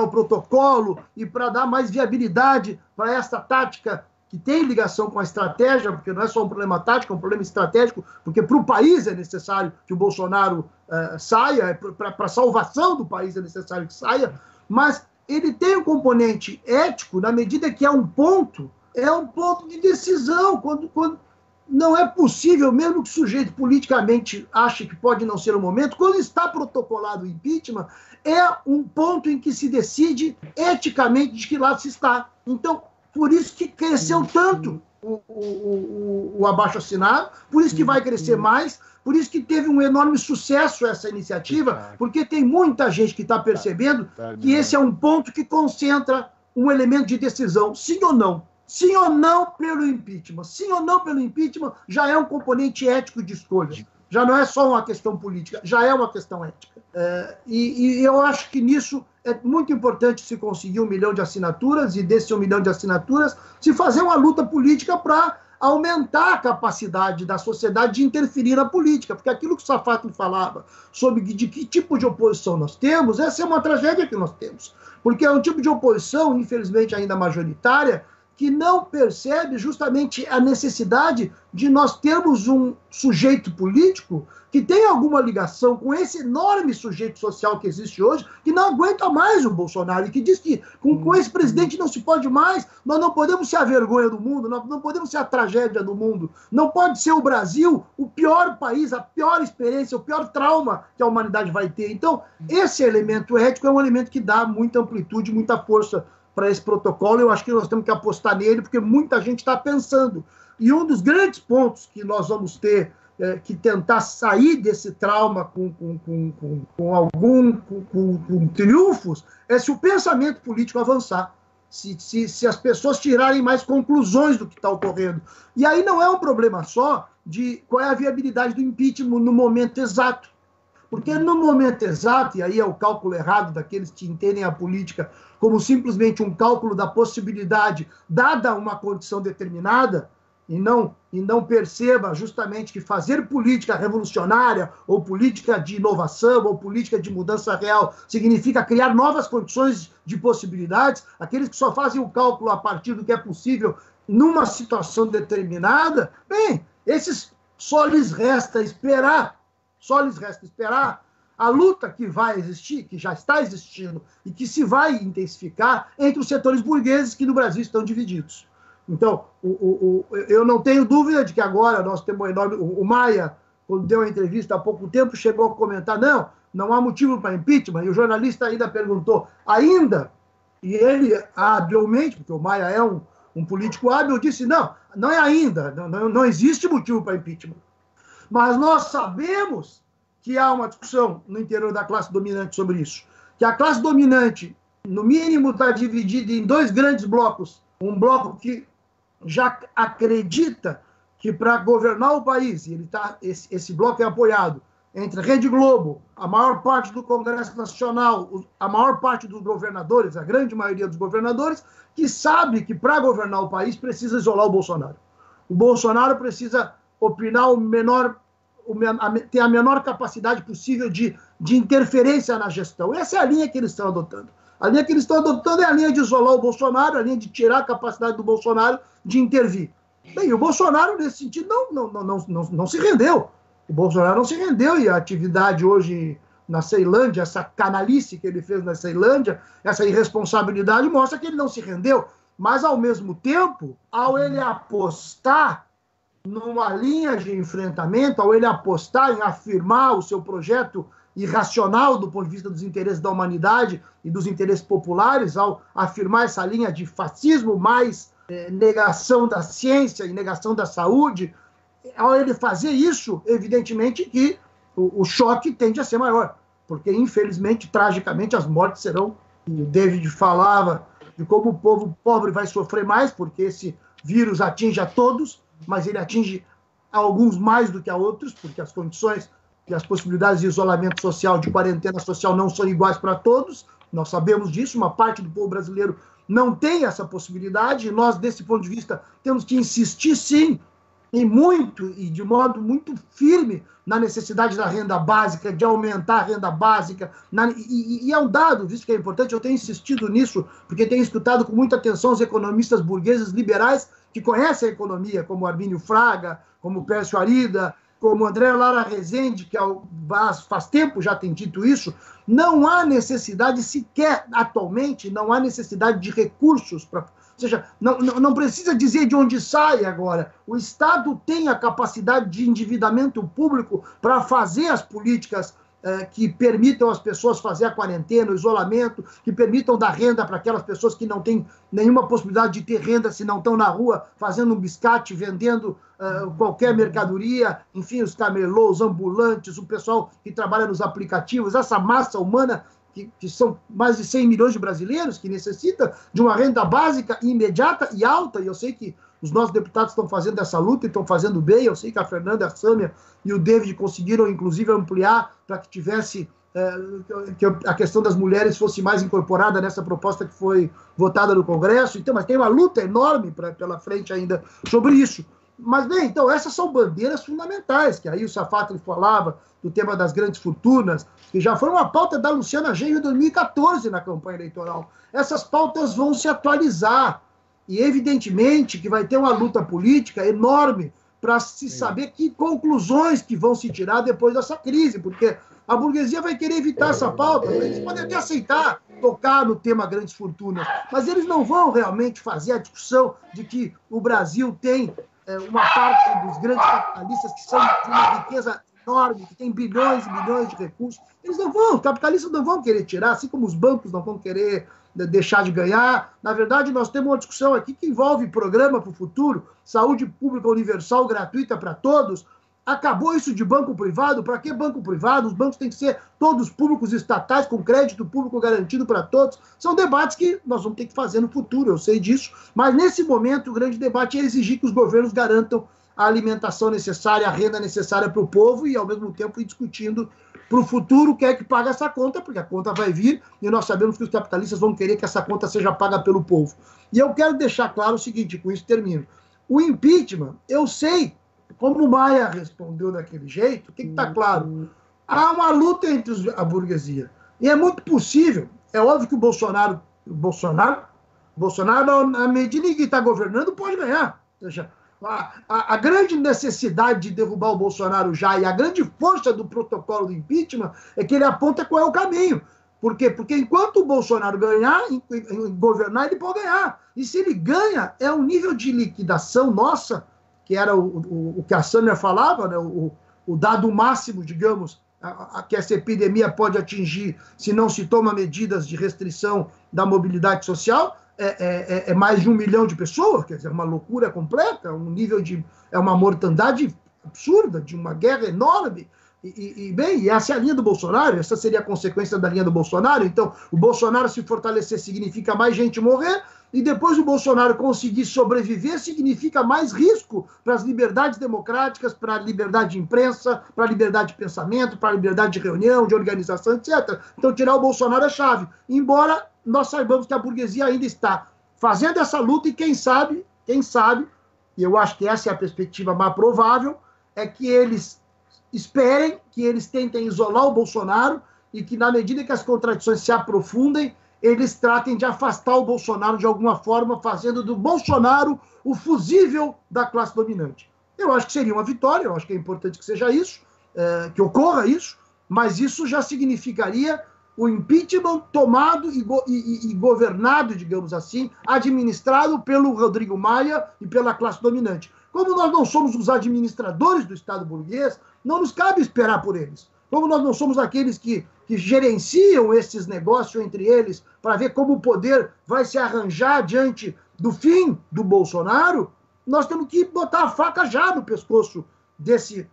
o protocolo e para dar mais viabilidade para essa tática que tem ligação com a estratégia, porque não é só um problema tático, é um problema estratégico, porque para o país é necessário que o Bolsonaro saia, para a salvação do país é necessário que saia, mas ele tem um componente ético na medida que é um ponto de decisão, quando não é possível, mesmo que o sujeito politicamente ache que pode não ser o momento, quando está protocolado o impeachment, é um ponto em que se decide eticamente de que lado se está. Então, por isso que cresceu tanto o abaixo-assinado, por isso que vai crescer mais, por isso que teve um enorme sucesso essa iniciativa, porque tem muita gente que está percebendo que esse é um ponto que concentra um elemento de decisão, sim ou não. Sim ou não pelo impeachment. Sim ou não pelo impeachment já é um componente ético de escolha. Já não é só uma questão política, já é uma questão ética. E eu acho que nisso é muito importante se conseguir 1 milhão de assinaturas e desse 1 milhão de assinaturas se fazer uma luta política para aumentar a capacidade da sociedade de interferir na política, porque aquilo que o Safatli falava sobre de que tipo de oposição nós temos, essa é uma tragédia que nós temos, porque é um tipo de oposição, infelizmente ainda majoritária, que não percebe justamente a necessidade de nós termos um sujeito político que tem alguma ligação com esse enorme sujeito social que existe hoje, que não aguenta mais o Bolsonaro e que diz que com esse presidente não se pode mais, nós não podemos ser a vergonha do mundo, nós não podemos ser a tragédia do mundo, não pode ser o Brasil o pior país, a pior experiência, o pior trauma que a humanidade vai ter. Então, esse elemento ético é um elemento que dá muita amplitude, muita força para esse protocolo. Eu acho que nós temos que apostar nele, porque muita gente está pensando. E um dos grandes pontos que nós vamos ter que tentar sair desse trauma com triunfos é se o pensamento político avançar, se as pessoas tirarem mais conclusões do que está ocorrendo. E aí não é um problema só de qual é a viabilidade do impeachment no momento exato. Porque no momento exato, e aí é o cálculo errado daqueles que entendem a política como simplesmente um cálculo da possibilidade dada uma condição determinada, e não perceba justamente que fazer política revolucionária, ou política de inovação, ou política de mudança real, significa criar novas condições de possibilidades, aqueles que só fazem o cálculo a partir do que é possível numa situação determinada, bem, esses só lhes resta esperar a luta que vai existir, que já está existindo e que se vai intensificar entre os setores burgueses que no Brasil estão divididos. Então, eu não tenho dúvida de que agora nós temos um enorme... O Maia, quando deu uma entrevista há pouco tempo, chegou a comentar, não há motivo para impeachment, e o jornalista ainda perguntou, ainda? E ele, habilmente, porque o Maia é um político hábil, disse, não é ainda, não existe motivo para impeachment. Mas nós sabemos que há uma discussão no interior da classe dominante sobre isso. Que a classe dominante, no mínimo, está dividida em 2 grandes blocos. Um bloco que já acredita que para governar o país, e esse bloco é apoiado entre a Rede Globo, a maior parte do Congresso Nacional, a maior parte dos governadores, a grande maioria dos governadores, que sabe que para governar o país precisa isolar o Bolsonaro. O Bolsonaro precisa opinar ter a menor capacidade possível de interferência na gestão. Essa é a linha que eles estão adotando. A linha que eles estão adotando é a linha de isolar o Bolsonaro, a linha de tirar a capacidade do Bolsonaro de intervir. Bem, o Bolsonaro, nesse sentido, não se rendeu. O Bolsonaro não se rendeu, e a atividade hoje na Ceilândia, essa canalice que ele fez na Ceilândia, essa irresponsabilidade mostra que ele não se rendeu. Mas, ao mesmo tempo, ao ele apostar numa linha de enfrentamento, ao ele apostar em afirmar o seu projeto irracional do ponto de vista dos interesses da humanidade e dos interesses populares, ao afirmar essa linha de fascismo mais negação da ciência e negação da saúde, ao ele fazer isso, evidentemente que o choque tende a ser maior, porque, infelizmente, tragicamente, as mortes serão... O David falava de como o povo pobre vai sofrer mais, porque esse vírus atinge a todos, mas ele atinge a alguns mais do que a outros, porque as condições e as possibilidades de isolamento social, de quarentena social, não são iguais para todos. Nós sabemos disso, uma parte do povo brasileiro não tem essa possibilidade, e nós, desse ponto de vista, temos que insistir, sim, e de modo muito firme na necessidade da renda básica, de aumentar a renda básica, e é um dado, visto que é importante, eu tenho insistido nisso, porque tenho escutado com muita atenção os economistas burgueses liberais que conhecem a economia, como Armínio Fraga, como Pércio Arida, como André Lara Rezende, que faz tempo já tem dito isso. Não há necessidade sequer, atualmente, não há necessidade de recursos para... Ou seja, não precisa dizer de onde sai agora. O Estado tem a capacidade de endividamento público para fazer as políticas que permitam as pessoas fazer a quarentena, o isolamento, que permitam dar renda para aquelas pessoas que não têm nenhuma possibilidade de ter renda se não estão na rua fazendo um biscate, vendendo qualquer mercadoria, enfim, os camelôs, os ambulantes, o pessoal que trabalha nos aplicativos, essa massa humana que são mais de 100 milhões de brasileiros que necessita de uma renda básica imediata e alta, e eu sei que os nossos deputados estão fazendo essa luta e estão fazendo bem. Eu sei que a Fernanda, a Sâmia e o David conseguiram, inclusive, ampliar para que tivesse que a questão das mulheres fosse mais incorporada nessa proposta que foi votada no Congresso. Então, mas tem uma luta enorme pela frente ainda sobre isso. Mas, bem, então, essas são bandeiras fundamentais, que aí o Safatli falava do tema das grandes fortunas, que já foi uma pauta da Luciana Genro em 2014 na campanha eleitoral. Essas pautas vão se atualizar. E, evidentemente, que vai ter uma luta política enorme para se saber que conclusões que vão se tirar depois dessa crise, porque a burguesia vai querer evitar essa pauta. Eles podem até aceitar tocar no tema grandes fortunas, mas eles não vão realmente fazer a discussão de que o Brasil tem uma parte dos grandes capitalistas que são de uma riqueza enorme, que tem bilhões e bilhões de recursos. Eles não vão, os capitalistas não vão querer tirar, assim como os bancos não vão querer deixar de ganhar. Na verdade, nós temos uma discussão aqui que envolve programa para o futuro, saúde pública universal gratuita para todos. Acabou isso de banco privado? Para que banco privado? Os bancos têm que ser todos públicos estatais, com crédito público garantido para todos. São debates que nós vamos ter que fazer no futuro, eu sei disso. Mas, nesse momento, o grande debate é exigir que os governos garantam a alimentação necessária, a renda necessária para o povo e, ao mesmo tempo, ir discutindo para o futuro quem é que paga essa conta, porque a conta vai vir e nós sabemos que os capitalistas vão querer que essa conta seja paga pelo povo. E eu quero deixar claro o seguinte, com isso termino. O impeachment, eu sei, como o Maia respondeu daquele jeito, o que está claro? Há uma luta entre a burguesia. E é muito possível, é óbvio que o Bolsonaro na medida em que está governando, pode ganhar. Ou seja, a grande necessidade de derrubar o Bolsonaro já e a grande força do protocolo do impeachment é que ele aponta qual é o caminho. Por quê? Porque enquanto o Bolsonaro governar, ele pode ganhar. E se ele ganha, é um nível de liquidação nossa, que era o que a Sâmia falava, né? O dado máximo, digamos, que essa epidemia pode atingir se não se toma medidas de restrição da mobilidade social, é mais de 1 milhão de pessoas, quer dizer, uma loucura completa, é uma mortandade absurda, de uma guerra enorme. Bem, essa é a linha do Bolsonaro, essa seria a consequência da linha do Bolsonaro. Então, o Bolsonaro se fortalecer significa mais gente morrer, e depois o Bolsonaro conseguir sobreviver significa mais risco para as liberdades democráticas, para a liberdade de imprensa, para a liberdade de pensamento, para a liberdade de reunião, de organização, etc. Então, tirar o Bolsonaro é chave. Embora nós saibamos que a burguesia ainda está fazendo essa luta e quem sabe, e eu acho que essa é a perspectiva mais provável, é que eles esperem, que eles tentem isolar o Bolsonaro e que, na medida que as contradições se aprofundem, eles tratem de afastar o Bolsonaro de alguma forma, fazendo do Bolsonaro o fusível da classe dominante. Eu acho que seria uma vitória, eu acho que é importante que seja isso, que ocorra isso, mas isso já significaria o impeachment tomado e governado, digamos assim, administrado pelo Rodrigo Maia e pela classe dominante. Como nós não somos os administradores do Estado burguês, não nos cabe esperar por eles. Como nós não somos aqueles que gerenciam esses negócios entre eles para ver como o poder vai se arranjar diante do fim do Bolsonaro, nós temos que botar a faca já no pescoço desse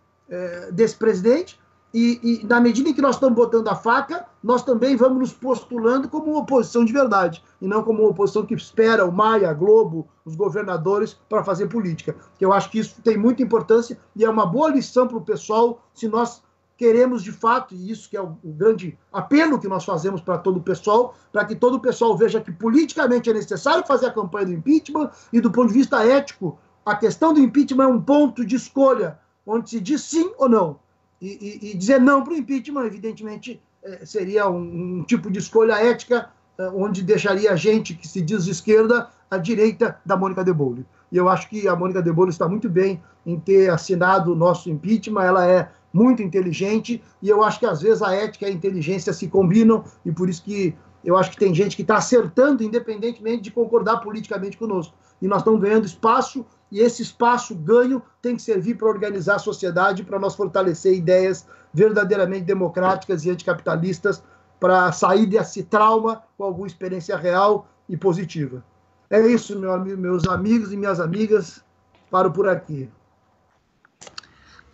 presidente E na medida em que nós estamos botando a faca, nós também vamos nos postulando como uma oposição de verdade, e não como uma oposição que espera o Maia, a Globo, os governadores para fazer política. Que eu acho que isso tem muita importância e é uma boa lição para o pessoal, se nós queremos de fato, e isso que é o grande apelo que nós fazemos para todo o pessoal, para que todo o pessoal veja que politicamente é necessário fazer a campanha do impeachment e do ponto de vista ético, a questão do impeachment é um ponto de escolha, onde se diz sim ou não. E dizer não para o impeachment, evidentemente, seria um tipo de escolha ética, onde deixaria a gente que se diz de esquerda à direita da Mônica de Bolle. E eu acho que a Mônica de Bolle está muito bem em ter assinado o nosso impeachment, ela é muito inteligente, e eu acho que às vezes a ética e a inteligência se combinam, e por isso que eu acho que tem gente que está acertando, independentemente de concordar politicamente conosco. E nós estamos ganhando espaço, e esse espaço ganho tem que servir para organizar a sociedade, para nós fortalecer ideias verdadeiramente democráticas e anticapitalistas, para sair desse trauma com alguma experiência real e positiva. É isso, meus amigos e minhas amigas. Paro por aqui.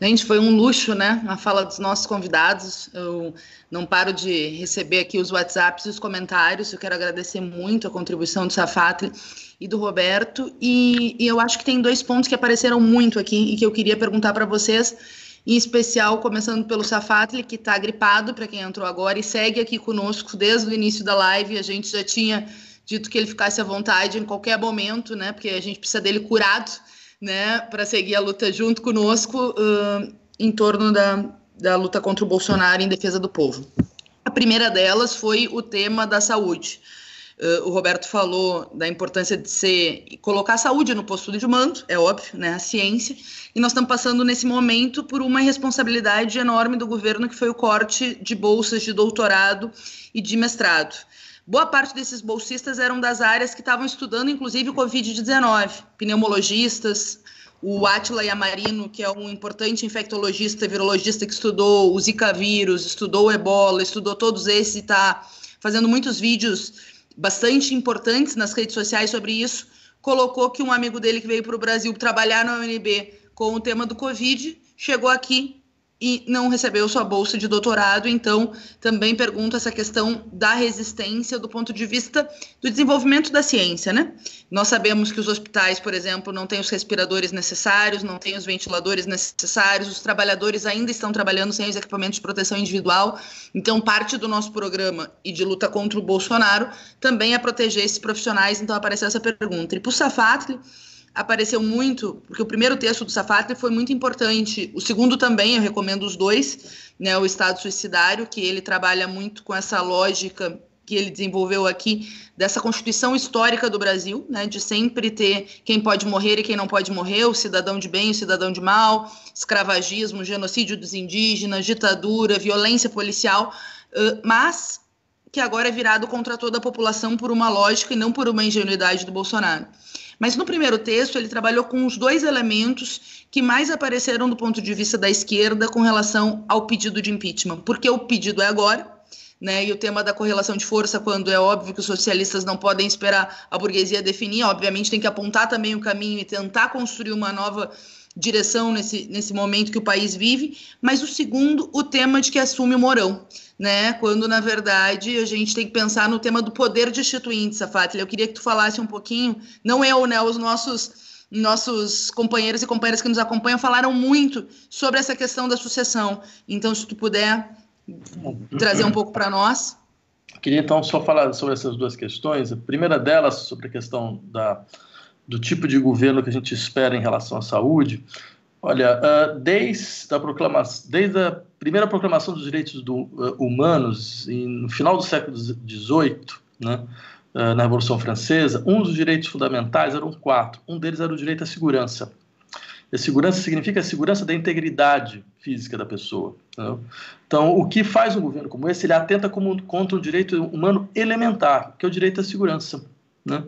Gente, foi um luxo, né? A fala dos nossos convidados. Eu não paro de receber aqui os WhatsApps e os comentários. Eu quero agradecer muito a contribuição do Safatli e do Roberto. E eu acho que tem 2 pontos que apareceram muito aqui e que eu queria perguntar para vocês, em especial, começando pelo Safatli, que está gripado, para quem entrou agora, e segue aqui conosco desde o início da live. A gente já tinha dito que ele ficasse à vontade em qualquer momento, né? Porque a gente precisa dele curado, né, para seguir a luta junto conosco em torno da luta contra o Bolsonaro em defesa do povo. A primeira delas foi o tema da saúde. O Roberto falou da importância de colocar a saúde no posto de mando, é óbvio, né, a ciência, e nós estamos passando nesse momento por uma responsabilidade enorme do governo, que foi o corte de bolsas de doutorado e de mestrado. Boa parte desses bolsistas eram das áreas que estavam estudando, inclusive, o Covid-19. Pneumologistas, o Átila Yamarino, que é um importante infectologista, virologista que estudou o Zika vírus, estudou o Ebola, estudou todos esses e está fazendo muitos vídeos bastante importantes nas redes sociais sobre isso, colocou que um amigo dele que veio para o Brasil trabalhar na UNB com o tema do Covid, chegou aqui e não recebeu sua bolsa de doutorado. Então, também pergunto essa questão da resistência do ponto de vista do desenvolvimento da ciência, né? Nós sabemos que os hospitais, por exemplo, não têm os respiradores necessários, não têm os ventiladores necessários, os trabalhadores ainda estão trabalhando sem os equipamentos de proteção individual. Então, parte do nosso programa e de luta contra o Bolsonaro também é proteger esses profissionais. Então, apareceu essa pergunta. E para o Safatli, apareceu muito, porque o primeiro texto do Safatli foi muito importante, o segundo também, eu recomendo os 2, né, o Estado Suicidário, que ele trabalha muito com essa lógica que ele desenvolveu aqui, dessa Constituição histórica do Brasil, né, de sempre ter quem pode morrer e quem não pode morrer, o cidadão de bem e o cidadão de mal, escravagismo, genocídio dos indígenas, ditadura, violência policial, mas que agora é virado contra toda a população por uma lógica e não por uma ingenuidade do Bolsonaro. Mas no primeiro texto ele trabalhou com os 2 elementos que mais apareceram do ponto de vista da esquerda com relação ao pedido de impeachment. Porque o pedido é agora, né? E o tema da correlação de força, quando é óbvio que os socialistas não podem esperar a burguesia definir, obviamente tem que apontar também o caminho e tentar construir uma nova direção nesse momento que o país vive. Mas o segundo, o tema de que assume o Mourão, né? Quando, na verdade, a gente tem que pensar no tema do poder destituinte, Safatli. Eu queria que tu falasse um pouquinho, não eu, né? Os nossos companheiros e companheiras que nos acompanham falaram muito sobre essa questão da sucessão. Então, se tu puder trazer um pouco para nós. Queria, então, só falar sobre essas 2 questões. A primeira delas, sobre a questão do tipo de governo que a gente espera em relação à saúde. Olha, desde a primeira proclamação dos direitos humanos, no final do século XVIII, né, na Revolução Francesa, um dos direitos fundamentais eram 4. Um deles era o direito à segurança. E a segurança significa a segurança da integridade física da pessoa. Né? Então, o que faz um governo como esse? Ele atenta contra um direito humano elementar, que é o direito à segurança. Né?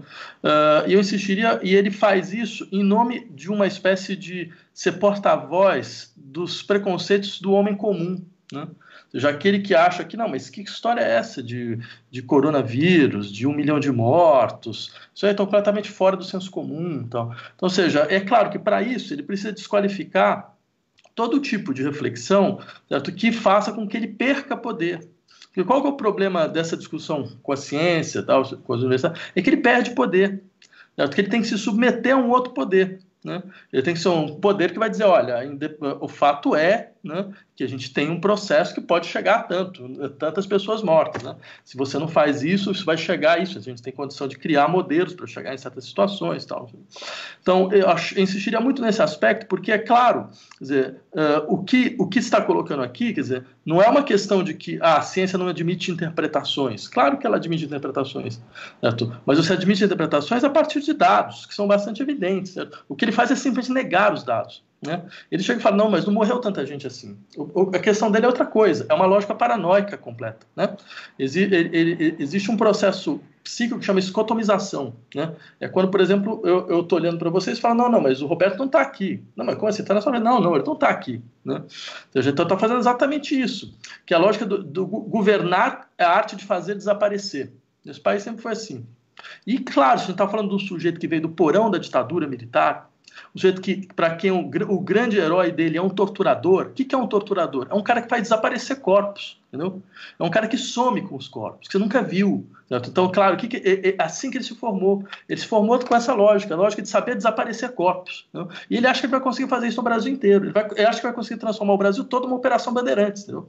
E eu insistiria, e ele faz isso em nome de uma espécie de ser porta-voz dos preconceitos do homem comum, né? Ou seja, aquele que acha que não, mas que história é essa de coronavírus, de 1 milhão de mortos, isso aí está completamente fora do senso comum. Então, ou seja, é claro que para isso ele precisa desqualificar todo tipo de reflexão, certo? Que faça com que ele perca poder. Porque qual que é o problema dessa discussão com a ciência, tal, com as universidades? É que ele perde poder, certo? Que ele tem que se submeter a um outro poder, né? Ele tem que ser um poder que vai dizer, olha, o fato é, né, que a gente tem um processo que pode chegar a tantas pessoas mortas, né? Se você não faz isso, isso vai chegar a isso. A gente tem condição de criar modelos para chegar em certas situações, tal. Então, eu insistiria muito nesse aspecto, porque é claro, quer dizer, o que está colocando aqui, quer dizer, não é uma questão de que a ciência não admite interpretações. Claro que ela admite interpretações, certo? Mas você admite interpretações a partir de dados que são bastante evidentes, certo? O que ele faz é simplesmente negar os dados, né? Ele chega e fala, não, mas não morreu tanta gente assim. A questão dele é outra coisa, é uma lógica paranoica completa, né? Existe um processo psíquico que chama escotomização, né? É quando, por exemplo, eu estou olhando para vocês e falo, não, mas o Roberto não está aqui. Não, mas como assim? Está na sua vida? Não, ele não está aqui, né? Então, a gente está fazendo exatamente isso, que é a lógica do governar é a arte de fazer desaparecer. Esse país sempre foi assim. E, claro, a gente está falando de um sujeito que veio do porão da ditadura militar, um sujeito que, para quem o grande herói dele é um torturador. O que é um torturador? É um cara que faz desaparecer corpos, entendeu? É um cara que some com os corpos, que você nunca viu, certo? Então, claro, assim que ele se formou com essa lógica, a lógica de saber desaparecer corpos, entendeu? E ele acha que ele vai conseguir fazer isso no Brasil inteiro. Ele acha que vai conseguir transformar o Brasil todo numa operação Bandeirantes, entendeu?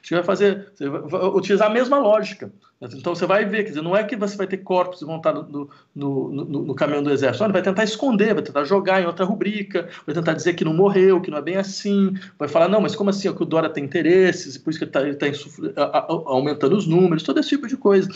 Você vai utilizar a mesma lógica. Então você vai ver, quer dizer, não é que você vai ter corpos que vão estar no caminhão do exército, não, ele vai tentar esconder, vai tentar jogar em outra rubrica, vai tentar dizer que não morreu, que não é bem assim, vai falar, não, mas como assim, é que o Dória tem interesses, e por isso que ele está aumentando os números, todo esse tipo de coisa.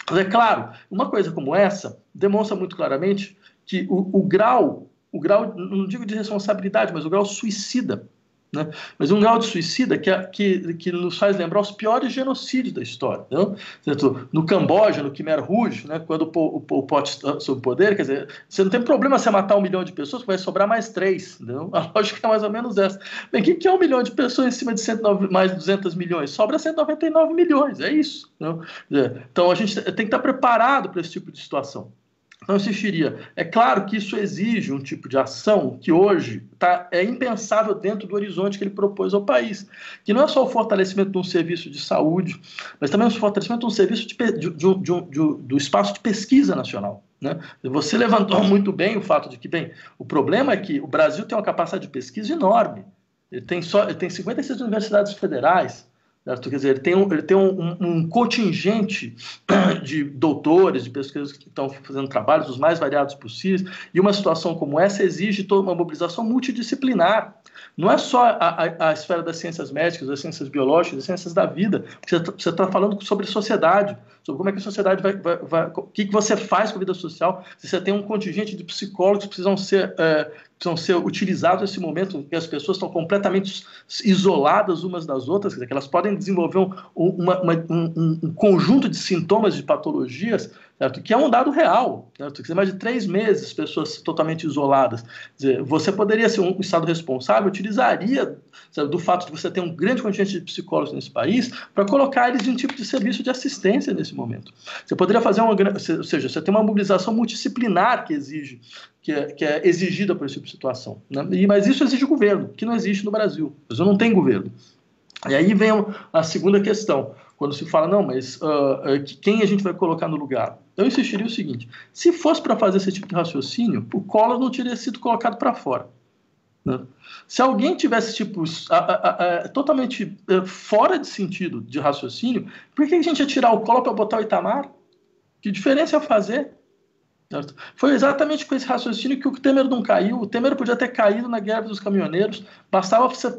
Mas é claro, uma coisa como essa demonstra muito claramente que o grau, não digo de responsabilidade, mas o grau suicida, né? Mas um grau de suicida que nos faz lembrar os piores genocídios da história, né? No Camboja, no Khmer Rouge, né? Quando o Pol Pot está sob o poder, quer dizer, você não tem problema você matar 1 milhão de pessoas, que vai sobrar mais 3, entendeu? A lógica é mais ou menos essa. Bem, o que é 1 milhão de pessoas em cima de mais de 200 milhões? Sobra 199 milhões, é isso, né? Então a gente tem que estar preparado para esse tipo de situação. Então, eu insistiria. É claro que isso exige um tipo de ação que hoje é impensável dentro do horizonte que ele propôs ao país, que não é só o fortalecimento de um serviço de saúde, mas também o fortalecimento de um serviço do espaço de pesquisa nacional, né? Você levantou muito bem o fato de que, bem, o problema é que o Brasil tem uma capacidade de pesquisa enorme. Ele tem 56 universidades federais, certo? Quer dizer, ele tem um contingente de doutores, de pesquisadores que estão fazendo trabalhos os mais variados possíveis, e uma situação como essa exige toda uma mobilização multidisciplinar. Não é só a esfera das ciências médicas, das ciências biológicas, das ciências da vida, porque você está falando sobre sociedade, sobre como é que a sociedade vai o que você faz com a vida social, se você tem um contingente de psicólogos que precisam ser utilizados nesse momento em que as pessoas estão completamente isoladas umas das outras, quer dizer, que elas podem desenvolver um conjunto de sintomas, de patologias, certo? Que é um dado real, certo? Que mais de 3 meses pessoas totalmente isoladas. Quer dizer, você poderia ser um Estado responsável, utilizaria, sabe, do fato de você ter um grande contingente de psicólogos nesse país para colocar eles em um tipo de serviço de assistência nesse momento. Você poderia fazer ou seja, você tem uma mobilização multidisciplinar que é exigida por esse tipo de situação, né? Mas isso exige governo, que não existe no Brasil. O Brasil não tem governo. E aí vem a segunda questão, quando se fala, não, mas quem a gente vai colocar no lugar? Eu insistiria o seguinte, se fosse para fazer esse tipo de raciocínio, o Collor não teria sido colocado para fora, né? Se alguém tivesse totalmente fora de sentido de raciocínio, por que a gente ia tirar o Collor para botar o Itamar? Que diferença ia fazer? Certo? Foi exatamente com esse raciocínio que o Temer não caiu. O Temer podia ter caído na greve dos caminhoneiros, bastava você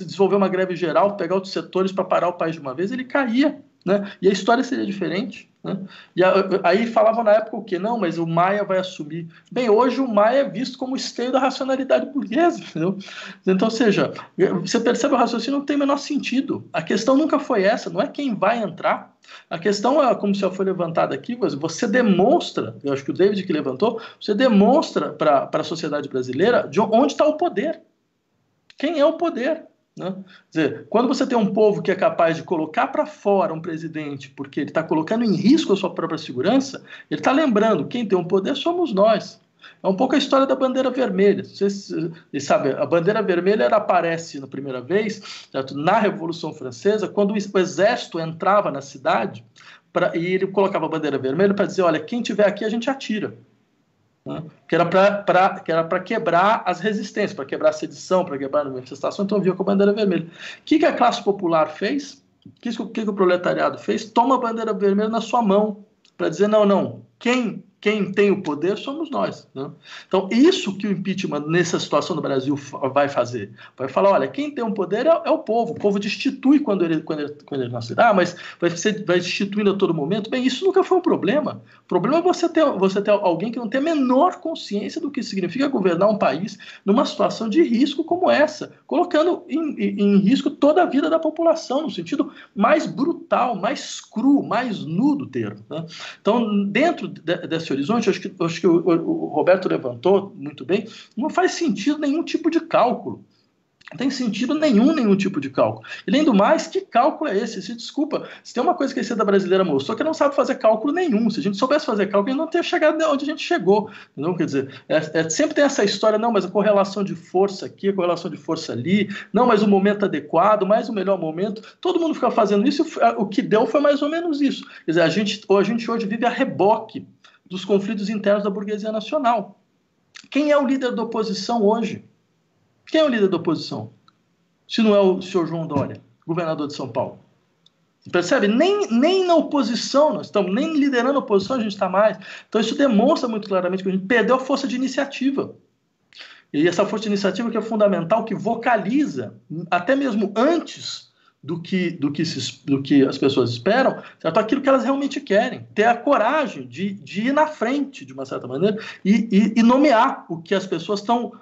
desenvolver uma greve geral, pegar outros setores para parar o país de uma vez, ele caía, né? E a história seria diferente, né? E aí falavam na época o quê? Não, mas o Maia vai assumir. Bem, hoje o Maia é visto como o esteio da racionalidade burguesa, entendeu? Então, ou seja, você percebe o raciocínio não tem o menor sentido. A questão nunca foi essa, não é quem vai entrar. A questão é, como já foi levantada aqui, você demonstra, eu acho que o David que levantou, você demonstra para a sociedade brasileira de onde está o poder. Quem é o poder? Né? Quer dizer, quando você tem um povo que é capaz de colocar para fora um presidente porque ele está colocando em risco a sua própria segurança, ele está lembrando, quem tem o poder somos nós. É um pouco a história da bandeira vermelha. Vocês sabem, a bandeira vermelha aparece na primeira vez, certo? Na Revolução Francesa, quando o exército entrava na cidade e ele colocava a bandeira vermelha para dizer, olha, quem tiver aqui a gente atira. Né? Que era para quebrar as resistências, para quebrar a sedição, para quebrar a manifestação, então via com a bandeira vermelha. O que a classe popular fez? O que o proletariado fez? Toma a bandeira vermelha na sua mão, para dizer, não, quem tem o poder somos nós. Né? Então, isso que o impeachment, nessa situação do Brasil, vai fazer. Vai falar, olha, quem tem o poder é o povo destitui quando ele nasce. Mas vai destituindo a todo momento. Bem, isso nunca foi um problema. O problema é você ter alguém que não tem a menor consciência do que significa governar um país numa situação de risco como essa, colocando em risco toda a vida da população, no sentido mais brutal, mais cru, mais nu do termo. Né? Então, dentro desse horizonte, acho que o Roberto levantou muito bem, não faz sentido nenhum tipo de cálculo. Não tem sentido nenhum tipo de cálculo. E, além do mais, que cálculo é esse? Desculpa, se tem uma coisa que a esquerda brasileira mostrou, que não sabe fazer cálculo nenhum. Se a gente soubesse fazer cálculo, a gente não teria chegado onde a gente chegou. Não, quer dizer, sempre tem essa história, não, mas a correlação de força aqui, a correlação de força ali, não, mas o momento adequado, mais o melhor momento. Todo mundo fica fazendo isso, o que deu foi mais ou menos isso. Quer dizer, a gente hoje vive a reboque dos conflitos internos da burguesia nacional. Quem é o líder da oposição hoje? Quem é o líder da oposição? Se não é o senhor João Dória, governador de São Paulo. Percebe? Nem na oposição nós estamos, nem liderando a oposição a gente está mais. Então isso demonstra muito claramente que a gente perdeu a força de iniciativa. E essa força de iniciativa que é fundamental, que vocaliza, até mesmo antes do que as pessoas esperam, certo? Aquilo que elas realmente querem, ter a coragem de ir na frente, de uma certa maneira, e nomear o que as pessoas estão,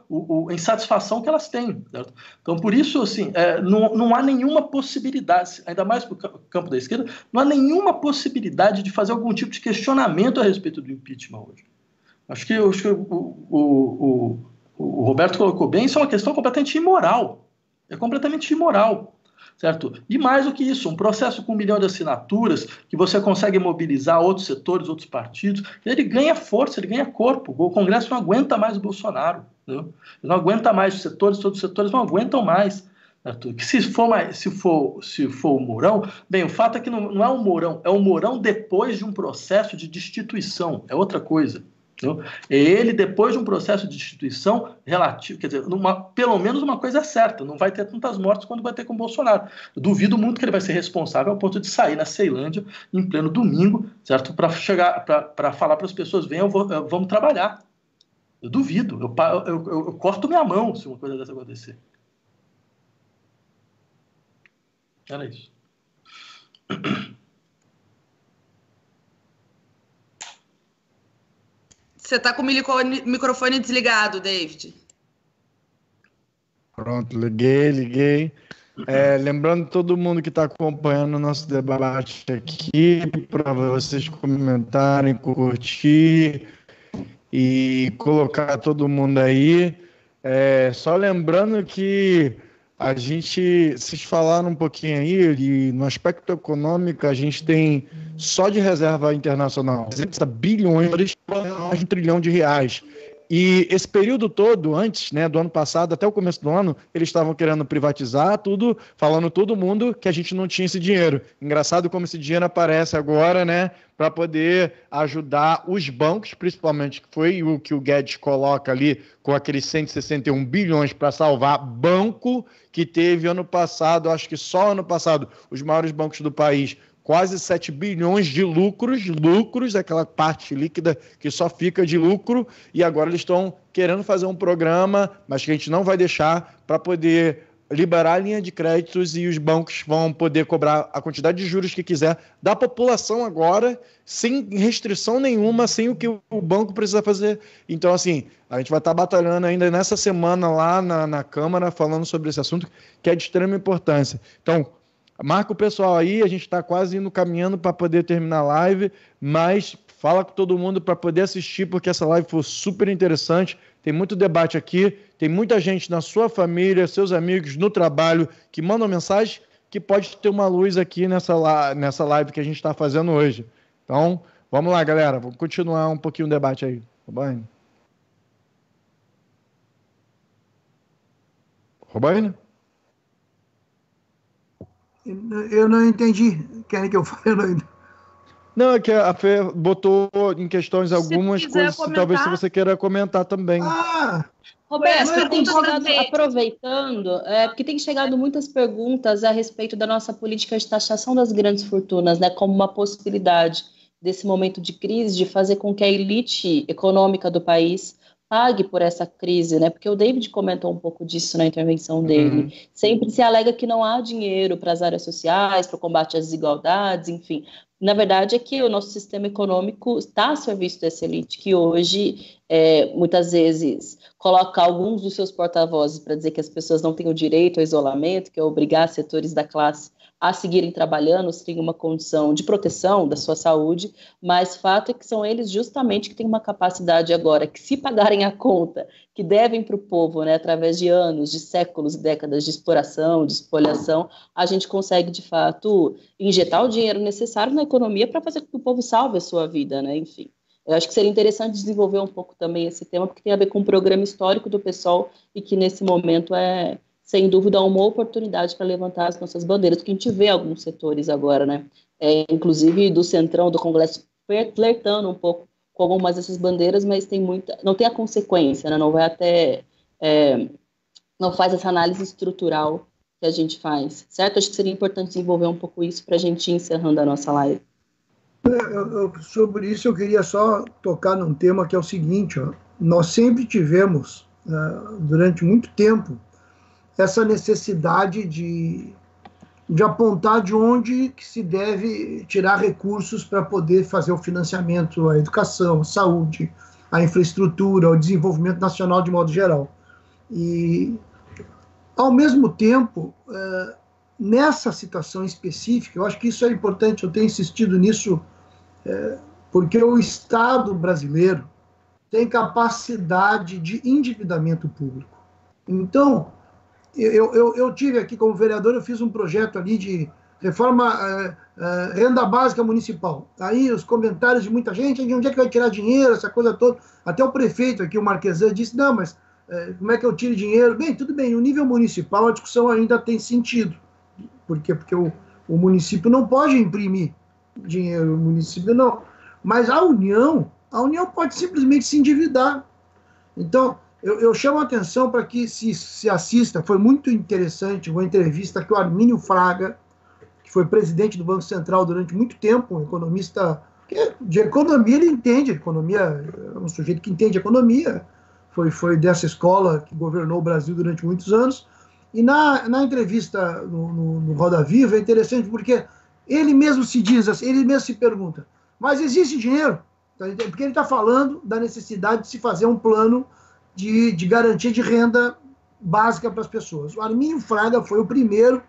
a insatisfação que elas têm. Certo? Então, por isso, assim, não há nenhuma possibilidade, ainda mais para o campo da esquerda, não há nenhuma possibilidade de fazer algum tipo de questionamento a respeito do impeachment hoje. Acho que o Roberto colocou bem, isso é uma questão completamente imoral. É completamente imoral. Certo? E mais do que isso, um processo com 1 milhão de assinaturas, que você consegue mobilizar outros setores, outros partidos, ele ganha força, ele ganha corpo. O Congresso não aguenta mais o Bolsonaro. Entendeu? Ele não aguenta mais os setores, todos os setores não aguentam mais. Certo? Que se for o Mourão, bem, o fato é que não é o Mourão, é o Mourão depois de um processo de destituição, é outra coisa. É ele, depois de um processo de destituição relativo, quer dizer, pelo menos uma coisa é certa, não vai ter tantas mortes quanto vai ter com o Bolsonaro. Eu duvido muito que ele vai ser responsável ao ponto de sair na Ceilândia em pleno domingo, certo? Para falar para as pessoas, venham, vamos trabalhar. Eu duvido, eu corto minha mão se uma coisa dessa acontecer. Era isso. Você está com o microfone desligado, David. Pronto, liguei. Lembrando todo mundo que está acompanhando o nosso debate aqui, para vocês comentarem, curtir e colocar todo mundo aí. Só lembrando que a gente, vocês falaram um pouquinho aí, e no aspecto econômico, a gente tem só de reserva internacional 60 bilhões, mais de R$1 trilhão. E esse período todo, antes, né, do ano passado, até o começo do ano, eles estavam querendo privatizar tudo, falando todo mundo que a gente não tinha esse dinheiro. Engraçado como esse dinheiro aparece agora, né, para poder ajudar os bancos, principalmente, que foi o que o Guedes coloca ali, com aqueles 161 bilhões para salvar banco, que teve ano passado, acho que só ano passado, os maiores bancos do país, quase 7 bilhões de lucros, aquela parte líquida que só fica de lucro, e agora eles estão querendo fazer um programa, mas que a gente não vai deixar, para poder liberar a linha de créditos e os bancos vão poder cobrar a quantidade de juros que quiser da população agora, sem restrição nenhuma, sem o que o banco precisa fazer. Então, assim, a gente vai estar batalhando ainda nessa semana lá na Câmara, falando sobre esse assunto, que é de extrema importância. Então, marca o pessoal aí, a gente está quase caminhando para poder terminar a live, mas fala com todo mundo para poder assistir, porque essa live foi super interessante, tem muito debate aqui, tem muita gente na sua família, seus amigos, no trabalho, que mandam mensagem, que pode ter uma luz aqui nessa live que a gente está fazendo hoje. Então, vamos lá, galera, vamos continuar um pouquinho o debate aí. Tá bom? Robaina? Eu não entendi. Querem que eu fale? Não, é que a Fê botou em questões algumas coisas que talvez se você queira comentar também. Roberto, tem chegado, aproveitando, porque tem chegado muitas perguntas a respeito da nossa política de taxação das grandes fortunas, né, como uma possibilidade desse momento de crise de fazer com que a elite econômica do país pague por essa crise, né? Porque o David comentou um pouco disso na intervenção dele. Sempre se alega que não há dinheiro para as áreas sociais, para o combate às desigualdades, enfim. Na verdade é que o nosso sistema econômico está a serviço dessa elite, que hoje, muitas vezes, coloca alguns dos seus porta-vozes para dizer que as pessoas não têm o direito ao isolamento, que é obrigar setores da classe a seguirem trabalhando, sem uma condição de proteção da sua saúde, mas fato é que são eles justamente que têm uma capacidade agora, que se pagarem a conta, que devem para o povo, né, através de anos, de séculos e décadas de exploração, de espoliação, a gente consegue, de fato, injetar o dinheiro necessário na economia para fazer com que o povo salve a sua vida, né, enfim. Eu acho que seria interessante desenvolver um pouco também esse tema, porque tem a ver com o programa histórico do PSOL e que, nesse momento, sem dúvida, uma oportunidade para levantar as nossas bandeiras, porque a gente vê alguns setores agora, né? Inclusive do Centrão, do Congresso, flertando um pouco com algumas dessas bandeiras, mas não tem a consequência, né? Não vai não faz essa análise estrutural que a gente faz, certo? Acho que seria importante desenvolver um pouco isso para a gente ir encerrando a nossa live. Sobre isso eu queria só tocar num tema que é o seguinte, ó, nós sempre tivemos, durante muito tempo, essa necessidade de apontar de onde que se deve tirar recursos para poder fazer o financiamento à educação, à saúde, à infraestrutura, ao desenvolvimento nacional de modo geral. E, ao mesmo tempo, nessa situação específica, eu acho que isso é importante, eu tenho insistido nisso, porque o Estado brasileiro tem capacidade de endividamento público. Então, eu tive aqui como vereador, eu fiz um projeto ali de reforma, renda básica municipal. Aí os comentários de muita gente, de onde é que vai tirar dinheiro, essa coisa toda. Até o prefeito aqui, o Marquesan, disse, não, mas como é que eu tiro dinheiro? Bem, tudo bem, no nível municipal a discussão ainda tem sentido. Por quê? Porque o município não pode imprimir dinheiro, o município não. Mas a União pode simplesmente se endividar. Então, eu chamo a atenção para que se assista, foi muito interessante uma entrevista que o Armínio Fraga, que foi presidente do Banco Central durante muito tempo, um economista, de economia ele entende, economia, é um sujeito que entende economia, foi dessa escola que governou o Brasil durante muitos anos, e na entrevista no Roda Viva é interessante porque ele mesmo se diz assim, ele mesmo se pergunta, mas existe dinheiro? Porque ele está falando da necessidade de se fazer um plano de garantia de renda básica para as pessoas. O Armínio Fraga foi o primeiro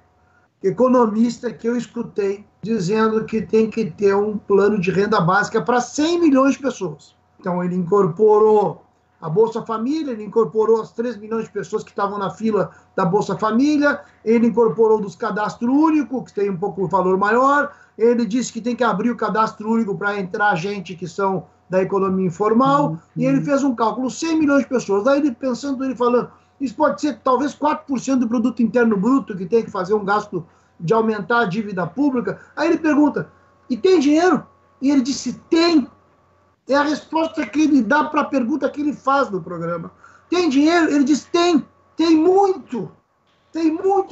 economista que eu escutei dizendo que tem que ter um plano de renda básica para 100 milhões de pessoas. Então, ele incorporou a Bolsa Família, ele incorporou as 3 milhões de pessoas que estavam na fila da Bolsa Família, ele incorporou dos cadastro único, que tem um pouco valor maior, ele disse que tem que abrir o cadastro único para entrar gente que são da economia informal, e ele fez um cálculo, 100 milhões de pessoas. Daí ele falando, isso pode ser talvez 4% do produto interno bruto, que tem que fazer um gasto de aumentar a dívida pública. Aí ele pergunta, e tem dinheiro? E ele disse, tem. É a resposta que ele dá para a pergunta que ele faz no programa. Tem dinheiro? Ele diz, tem muito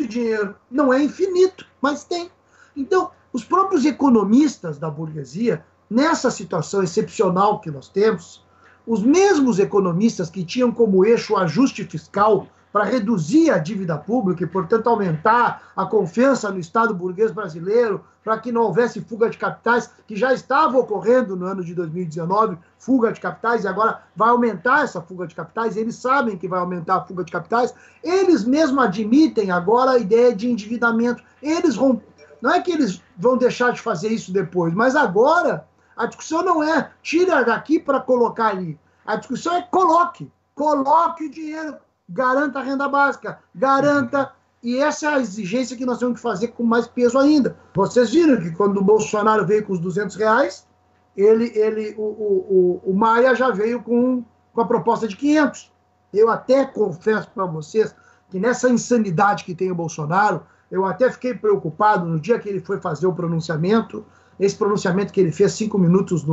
dinheiro. Não é infinito, mas tem. Então, os próprios economistas da burguesia, nessa situação excepcional que nós temos, os mesmos economistas que tinham como eixo o ajuste fiscal para reduzir a dívida pública e, portanto, aumentar a confiança no Estado burguês brasileiro, para que não houvesse fuga de capitais, que já estava ocorrendo no ano de 2019, fuga de capitais, e agora vai aumentar essa fuga de capitais, eles sabem que vai aumentar a fuga de capitais, eles mesmos admitem agora a ideia de endividamento. Não é que eles vão deixar de fazer isso depois, mas agora a discussão não é tira daqui para colocar ali. A discussão é coloque o dinheiro, garanta a renda básica, garanta. E essa é a exigência que nós temos que fazer com mais peso ainda. Vocês viram que quando o Bolsonaro veio com os R$200, o Maia já veio com a proposta de 500. Eu até confesso para vocês que nessa insanidade que tem o Bolsonaro, eu até fiquei preocupado no dia que ele foi fazer o pronunciamento, esse pronunciamento que ele fez 5 minutos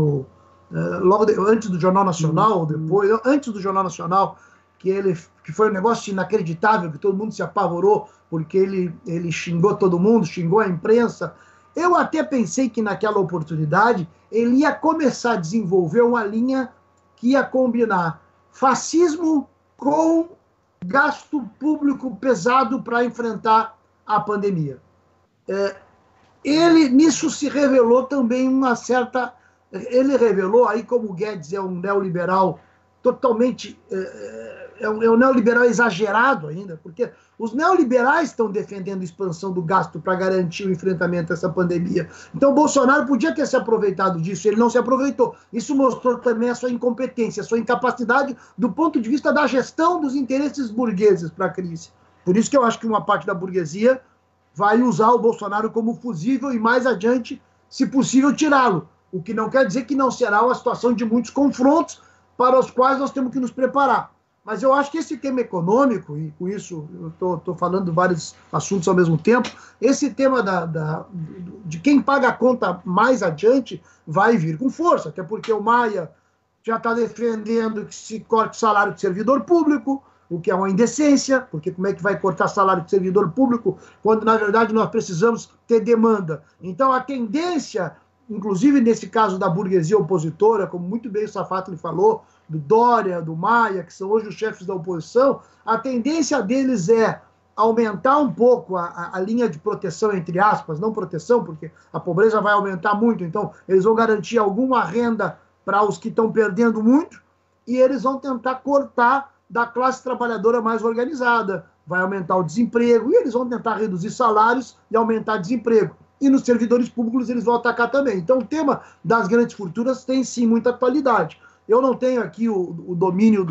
antes do Jornal Nacional, depois, antes do Jornal Nacional, que foi um negócio inacreditável, que todo mundo se apavorou, porque ele xingou todo mundo, xingou a imprensa. Eu até pensei que naquela oportunidade ele ia começar a desenvolver uma linha que ia combinar fascismo com gasto público pesado para enfrentar a pandemia. Nisso se revelou também uma certa... Ele revelou, aí como o Guedes é um neoliberal totalmente... É um neoliberal exagerado ainda, porque os neoliberais estão defendendo a expansão do gasto para garantir o enfrentamento dessa pandemia. Então, o Bolsonaro podia ter se aproveitado disso, ele não se aproveitou. Isso mostrou também a sua incompetência, a sua incapacidade do ponto de vista da gestão dos interesses burgueses para a crise. Por isso que eu acho que uma parte da burguesia vai usar o Bolsonaro como fusível e, mais adiante, se possível, tirá-lo. O que não quer dizer que não será uma situação de muitos confrontos para os quais nós temos que nos preparar. Mas eu acho que esse tema econômico, e com isso eu estou falando vários assuntos ao mesmo tempo, esse tema de quem paga a conta mais adiante vai vir com força, até porque o Maia já está defendendo que se corte o salário de servidor público, o que é uma indecência, porque como é que vai cortar salário de servidor público quando, na verdade, nós precisamos ter demanda? Então, a tendência, inclusive nesse caso da burguesia opositora, como muito bem o Safatli falou, do Dória, do Maia, que são hoje os chefes da oposição, a tendência deles é aumentar um pouco a linha de proteção, entre aspas, não proteção, porque a pobreza vai aumentar muito, então eles vão garantir alguma renda para os que estão perdendo muito, e eles vão tentar cortar da classe trabalhadora mais organizada, vai aumentar o desemprego, e eles vão tentar reduzir salários e aumentar desemprego. E nos servidores públicos eles vão atacar também. Então o tema das grandes fortunas tem sim muita atualidade. Eu não tenho aqui o domínio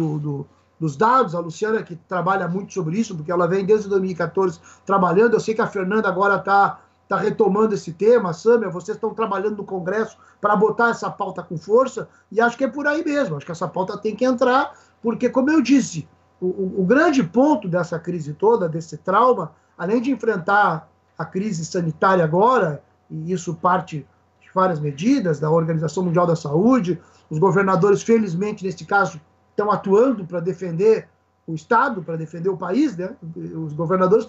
dos dados, a Luciana que trabalha muito sobre isso, porque ela vem desde 2014 trabalhando, eu sei que a Fernanda agora está retomando esse tema, a Sâmia, vocês estão trabalhando no Congresso para botar essa pauta com força, e acho que é por aí mesmo, acho que essa pauta tem que entrar, porque, como eu disse, o grande ponto dessa crise toda, desse trauma, além de enfrentar a crise sanitária agora, e isso parte de várias medidas, da Organização Mundial da Saúde, os governadores, felizmente, neste caso, estão atuando para defender o Estado, para defender o país, né? Os governadores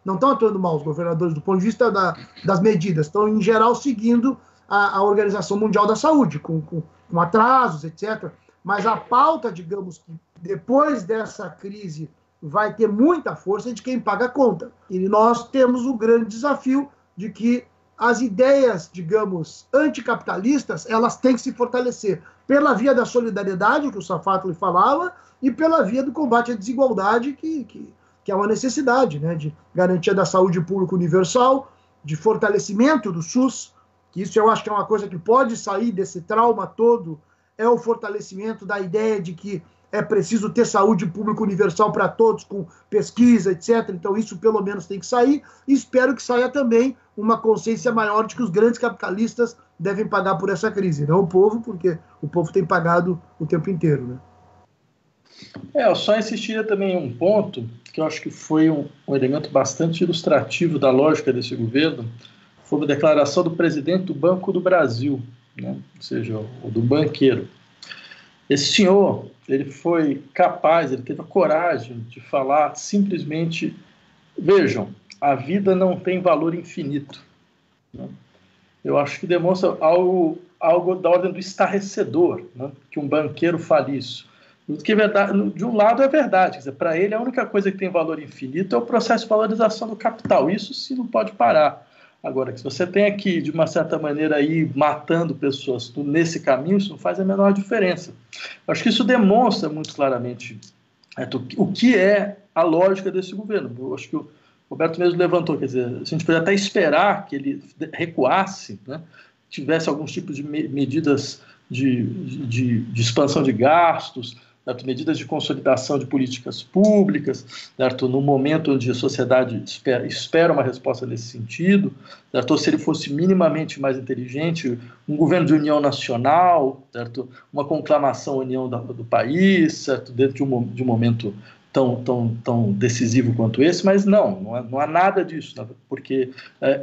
não estão atuando mal, os governadores, do ponto de vista das medidas, estão, em geral, seguindo a Organização Mundial da Saúde, com atrasos, etc. Mas a pauta, digamos, que depois dessa crise vai ter muita força de quem paga a conta. E nós temos o grande desafio de que as ideias, digamos, anticapitalistas, elas têm que se fortalecer pela via da solidariedade, que o Safatli falava, e pela via do combate à desigualdade, que é uma necessidade, né, de garantia da saúde pública universal, de fortalecimento do SUS, que isso eu acho que é uma coisa que pode sair desse trauma todo, é o fortalecimento da ideia de que é preciso ter saúde pública universal para todos, com pesquisa, etc. Então, isso pelo menos tem que sair. E espero que saia também uma consciência maior de que os grandes capitalistas devem pagar por essa crise, não o povo, porque o povo tem pagado o tempo inteiro, né? Eu só insistiria também em um ponto, que eu acho que foi um elemento bastante ilustrativo da lógica desse governo, foi a declaração do presidente do Banco do Brasil, né? Ou seja, o do banqueiro. Esse senhor, ele foi capaz, ele teve a coragem de falar simplesmente, vejam, a vida não tem valor infinito, né? Eu acho que demonstra algo da ordem do estarrecedor, né? Que um banqueiro fale isso. Que é verdade, de um lado é verdade, para ele a única coisa que tem valor infinito é o processo de valorização do capital, isso sim não pode parar. Agora, se você tem aqui, de uma certa maneira, aí matando pessoas nesse caminho, isso não faz a menor diferença. Eu acho que isso demonstra muito claramente o que é a lógica desse governo. Eu acho que o Roberto mesmo levantou, quer dizer, a gente podia até esperar que ele recuasse, né, tivesse alguns tipos de medidas de expansão de gastos, certo? Medidas de consolidação de políticas públicas, certo? No momento onde a sociedade espera uma resposta nesse sentido, certo? Ou se ele fosse minimamente mais inteligente, um governo de união nacional, certo? Uma conclamação à união do país, certo? Dentro de um momento tão decisivo quanto esse, mas não há nada disso, né? Porque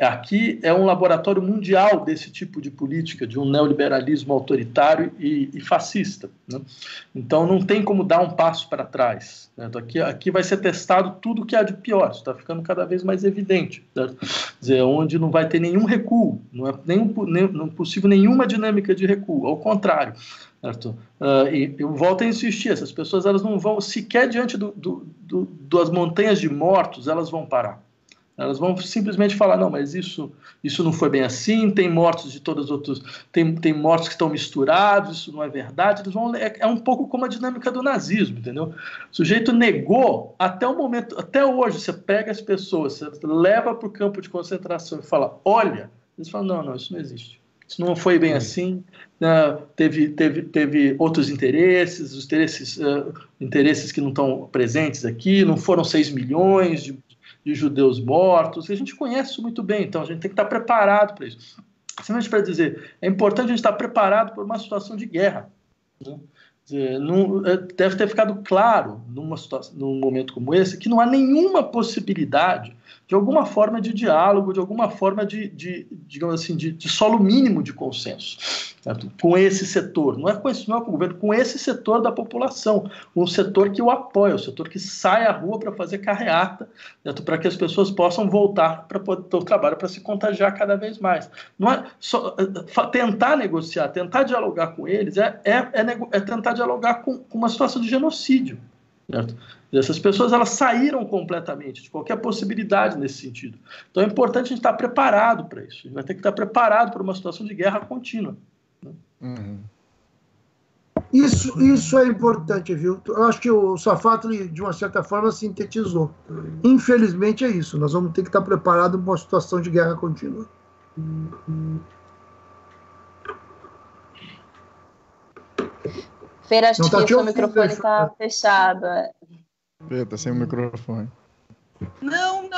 aqui é um laboratório mundial desse tipo de política, de um neoliberalismo autoritário e fascista, né? Então não tem como dar um passo para trás, né? Então, aqui vai ser testado tudo que há de pior, isso está ficando cada vez mais evidente, certo? Quer dizer, onde não vai ter nenhum recuo, não é não possível nenhuma dinâmica de recuo, ao contrário. Certo? E eu volto a insistir, essas pessoas elas não vão sequer diante das montanhas de mortos, elas vão parar. Elas vão simplesmente falar, não, mas isso não foi bem assim, tem mortos de todas as outras, tem mortos que estão misturados, isso não é verdade. É um pouco como a dinâmica do nazismo, entendeu? O sujeito negou até o momento, até hoje, você pega as pessoas, você leva para o campo de concentração e fala, olha, eles falam, não, isso não existe. Isso não foi bem assim, teve outros interesses, os interesses que não estão presentes aqui, não foram 6 milhões de judeus mortos, e a gente conhece isso muito bem, então a gente tem que estar preparado para isso. Simplesmente para dizer, é importante a gente estar preparado para uma situação de guerra, né? Deve ter ficado claro, num momento como esse, que não há nenhuma possibilidade de alguma forma de diálogo, de alguma forma digamos assim, de solo mínimo de consenso, certo? Com esse setor, não é com o governo, com esse setor da população, um setor que o apoia, um setor que sai à rua para fazer carreata, para que as pessoas possam voltar para o trabalho, para se contagiar cada vez mais. Não é só tentar negociar, tentar dialogar com eles, é tentar dialogar com uma situação de genocídio, certo? Essas pessoas elas saíram completamente de qualquer possibilidade nesse sentido. Então é importante a gente estar preparado para isso. A gente vai ter que estar preparado para uma situação de guerra contínua, né? Uhum. Isso é importante, viu? Eu acho que o Safatli, de uma certa forma, sintetizou. Infelizmente é isso. Nós vamos ter que estar preparados para uma situação de guerra contínua. Feira, acho que o seu microfone está fechado. Tá sem o microfone. Não,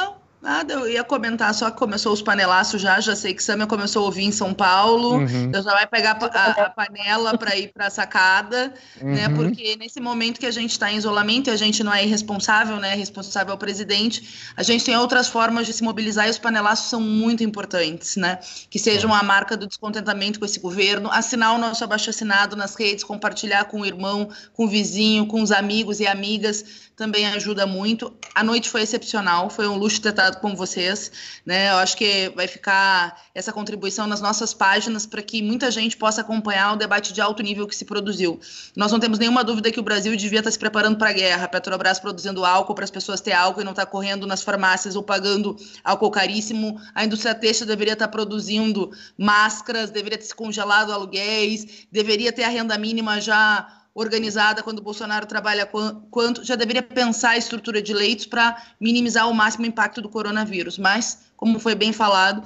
nada. Eu ia comentar, só que começou os panelaços já sei que Sâmia começou a ouvir em São Paulo, então já vai pegar a panela para ir para a sacada, né? Porque nesse momento que a gente está em isolamento e a gente não é irresponsável, né? Responsável é o presidente, a gente tem outras formas de se mobilizar e os panelaços são muito importantes, né? Que sejam a marca do descontentamento com esse governo, assinar o nosso abaixo-assinado nas redes, compartilhar com o irmão, com o vizinho, com os amigos e amigas, também ajuda muito. A noite foi excepcional, foi um luxo ter estado com vocês, né? Eu acho que vai ficar essa contribuição nas nossas páginas para que muita gente possa acompanhar o debate de alto nível que se produziu. Nós não temos nenhuma dúvida que o Brasil devia estar se preparando para a guerra, a Petrobras produzindo álcool para as pessoas ter álcool e não estar correndo nas farmácias ou pagando álcool caríssimo, a indústria têxtil deveria estar produzindo máscaras, deveria ter se congelado aluguéis, deveria ter a renda mínima já organizada quando o Bolsonaro trabalha quanto, já deveria pensar a estrutura de leitos para minimizar ao máximo o impacto do coronavírus. Mas, como foi bem falado,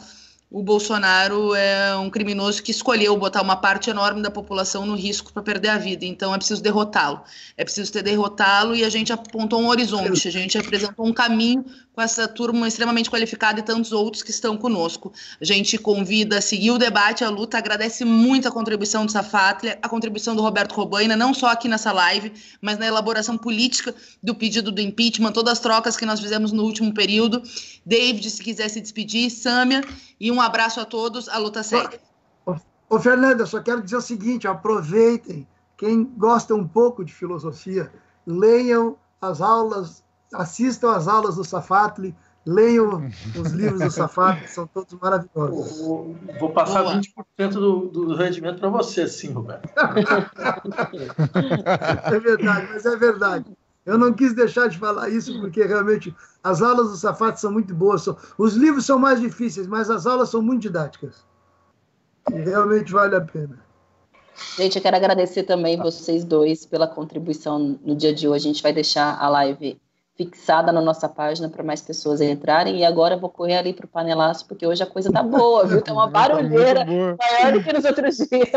o Bolsonaro é um criminoso que escolheu botar uma parte enorme da população no risco para perder a vida. Então, é preciso derrotá-lo. É preciso derrotá-lo e a gente apontou um horizonte, a gente apresentou um caminho com essa turma extremamente qualificada e tantos outros que estão conosco. A gente convida a seguir o debate, a luta, agradece muito a contribuição do Safatli, a contribuição do Roberto Robaina, não só aqui nessa live, mas na elaboração política do pedido do impeachment, todas as trocas que nós fizemos no último período. David, se quiser se despedir, Sâmia, e um abraço a todos, a luta segue. Ô Fernanda, só quero dizer o seguinte, aproveitem, quem gosta um pouco de filosofia, leiam as aulas, assistam às aulas do Safatli, leiam os livros do Safatli, são todos maravilhosos. Vou passar 20% do rendimento para você, sim, Roberto. É verdade, mas é verdade. Eu não quis deixar de falar isso, porque realmente as aulas do Safatli são muito boas. Os livros são mais difíceis, mas as aulas são muito didáticas. E realmente vale a pena. Gente, eu quero agradecer também vocês dois pela contribuição no dia de hoje. A gente vai deixar a live fixada na nossa página para mais pessoas entrarem. E agora eu vou correr ali para o panelaço, porque hoje a coisa tá boa, viu? Tem uma barulheira maior do que nos outros dias.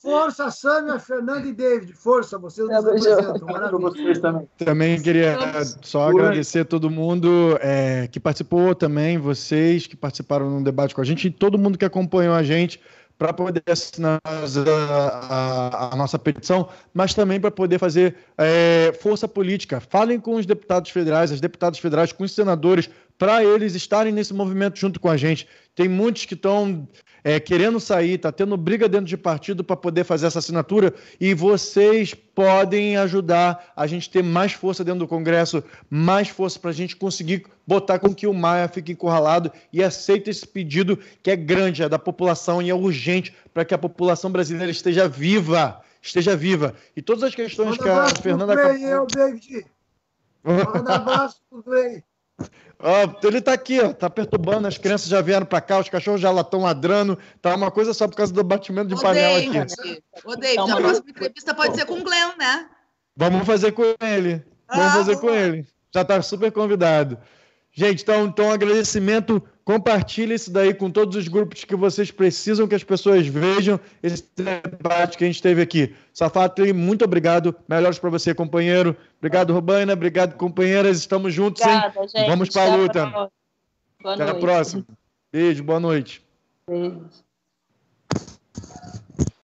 Força, Sâmia, Fernanda e David. Força, vocês nos representam. Maravilha. Também queria só agradecer a todo mundo que participou também, vocês que participaram no debate com a gente e todo mundo que acompanhou a gente. para poder assinar a nossa petição, mas também para poder fazer força política. Falem com os deputados federais, as deputadas federais, com os senadores, para eles estarem nesse movimento junto com a gente. Tem muitos que estão querendo sair, está tendo briga dentro de partido para poder fazer essa assinatura, e vocês podem ajudar a gente ter mais força dentro do Congresso, mais força para a gente conseguir botar com que o Maia fique encurralado e aceite esse pedido que é grande, é da população e é urgente para que a população brasileira esteja viva. E todas as questões que a Fernanda... Manda abraço pro Frei. Ele está aqui, está perturbando, as crianças já vieram para cá, os cachorros já estão ladrando, tá uma coisa só por causa do batimento de panela aqui. David, a próxima entrevista pode ser com o Glenn, né? Vamos fazer com ele. Já está super convidado. Gente, então agradecimento, compartilhe isso daí com todos os grupos que vocês precisam que as pessoas vejam esse debate que a gente teve aqui. Safatli, muito obrigado, melhores para você, companheiro. Obrigado, Robaina, obrigado, companheiras, estamos juntos, Obrigada, hein? Gente, vamos para a luta. Boa Até noite. a próxima. Beijo, boa noite. Beijo.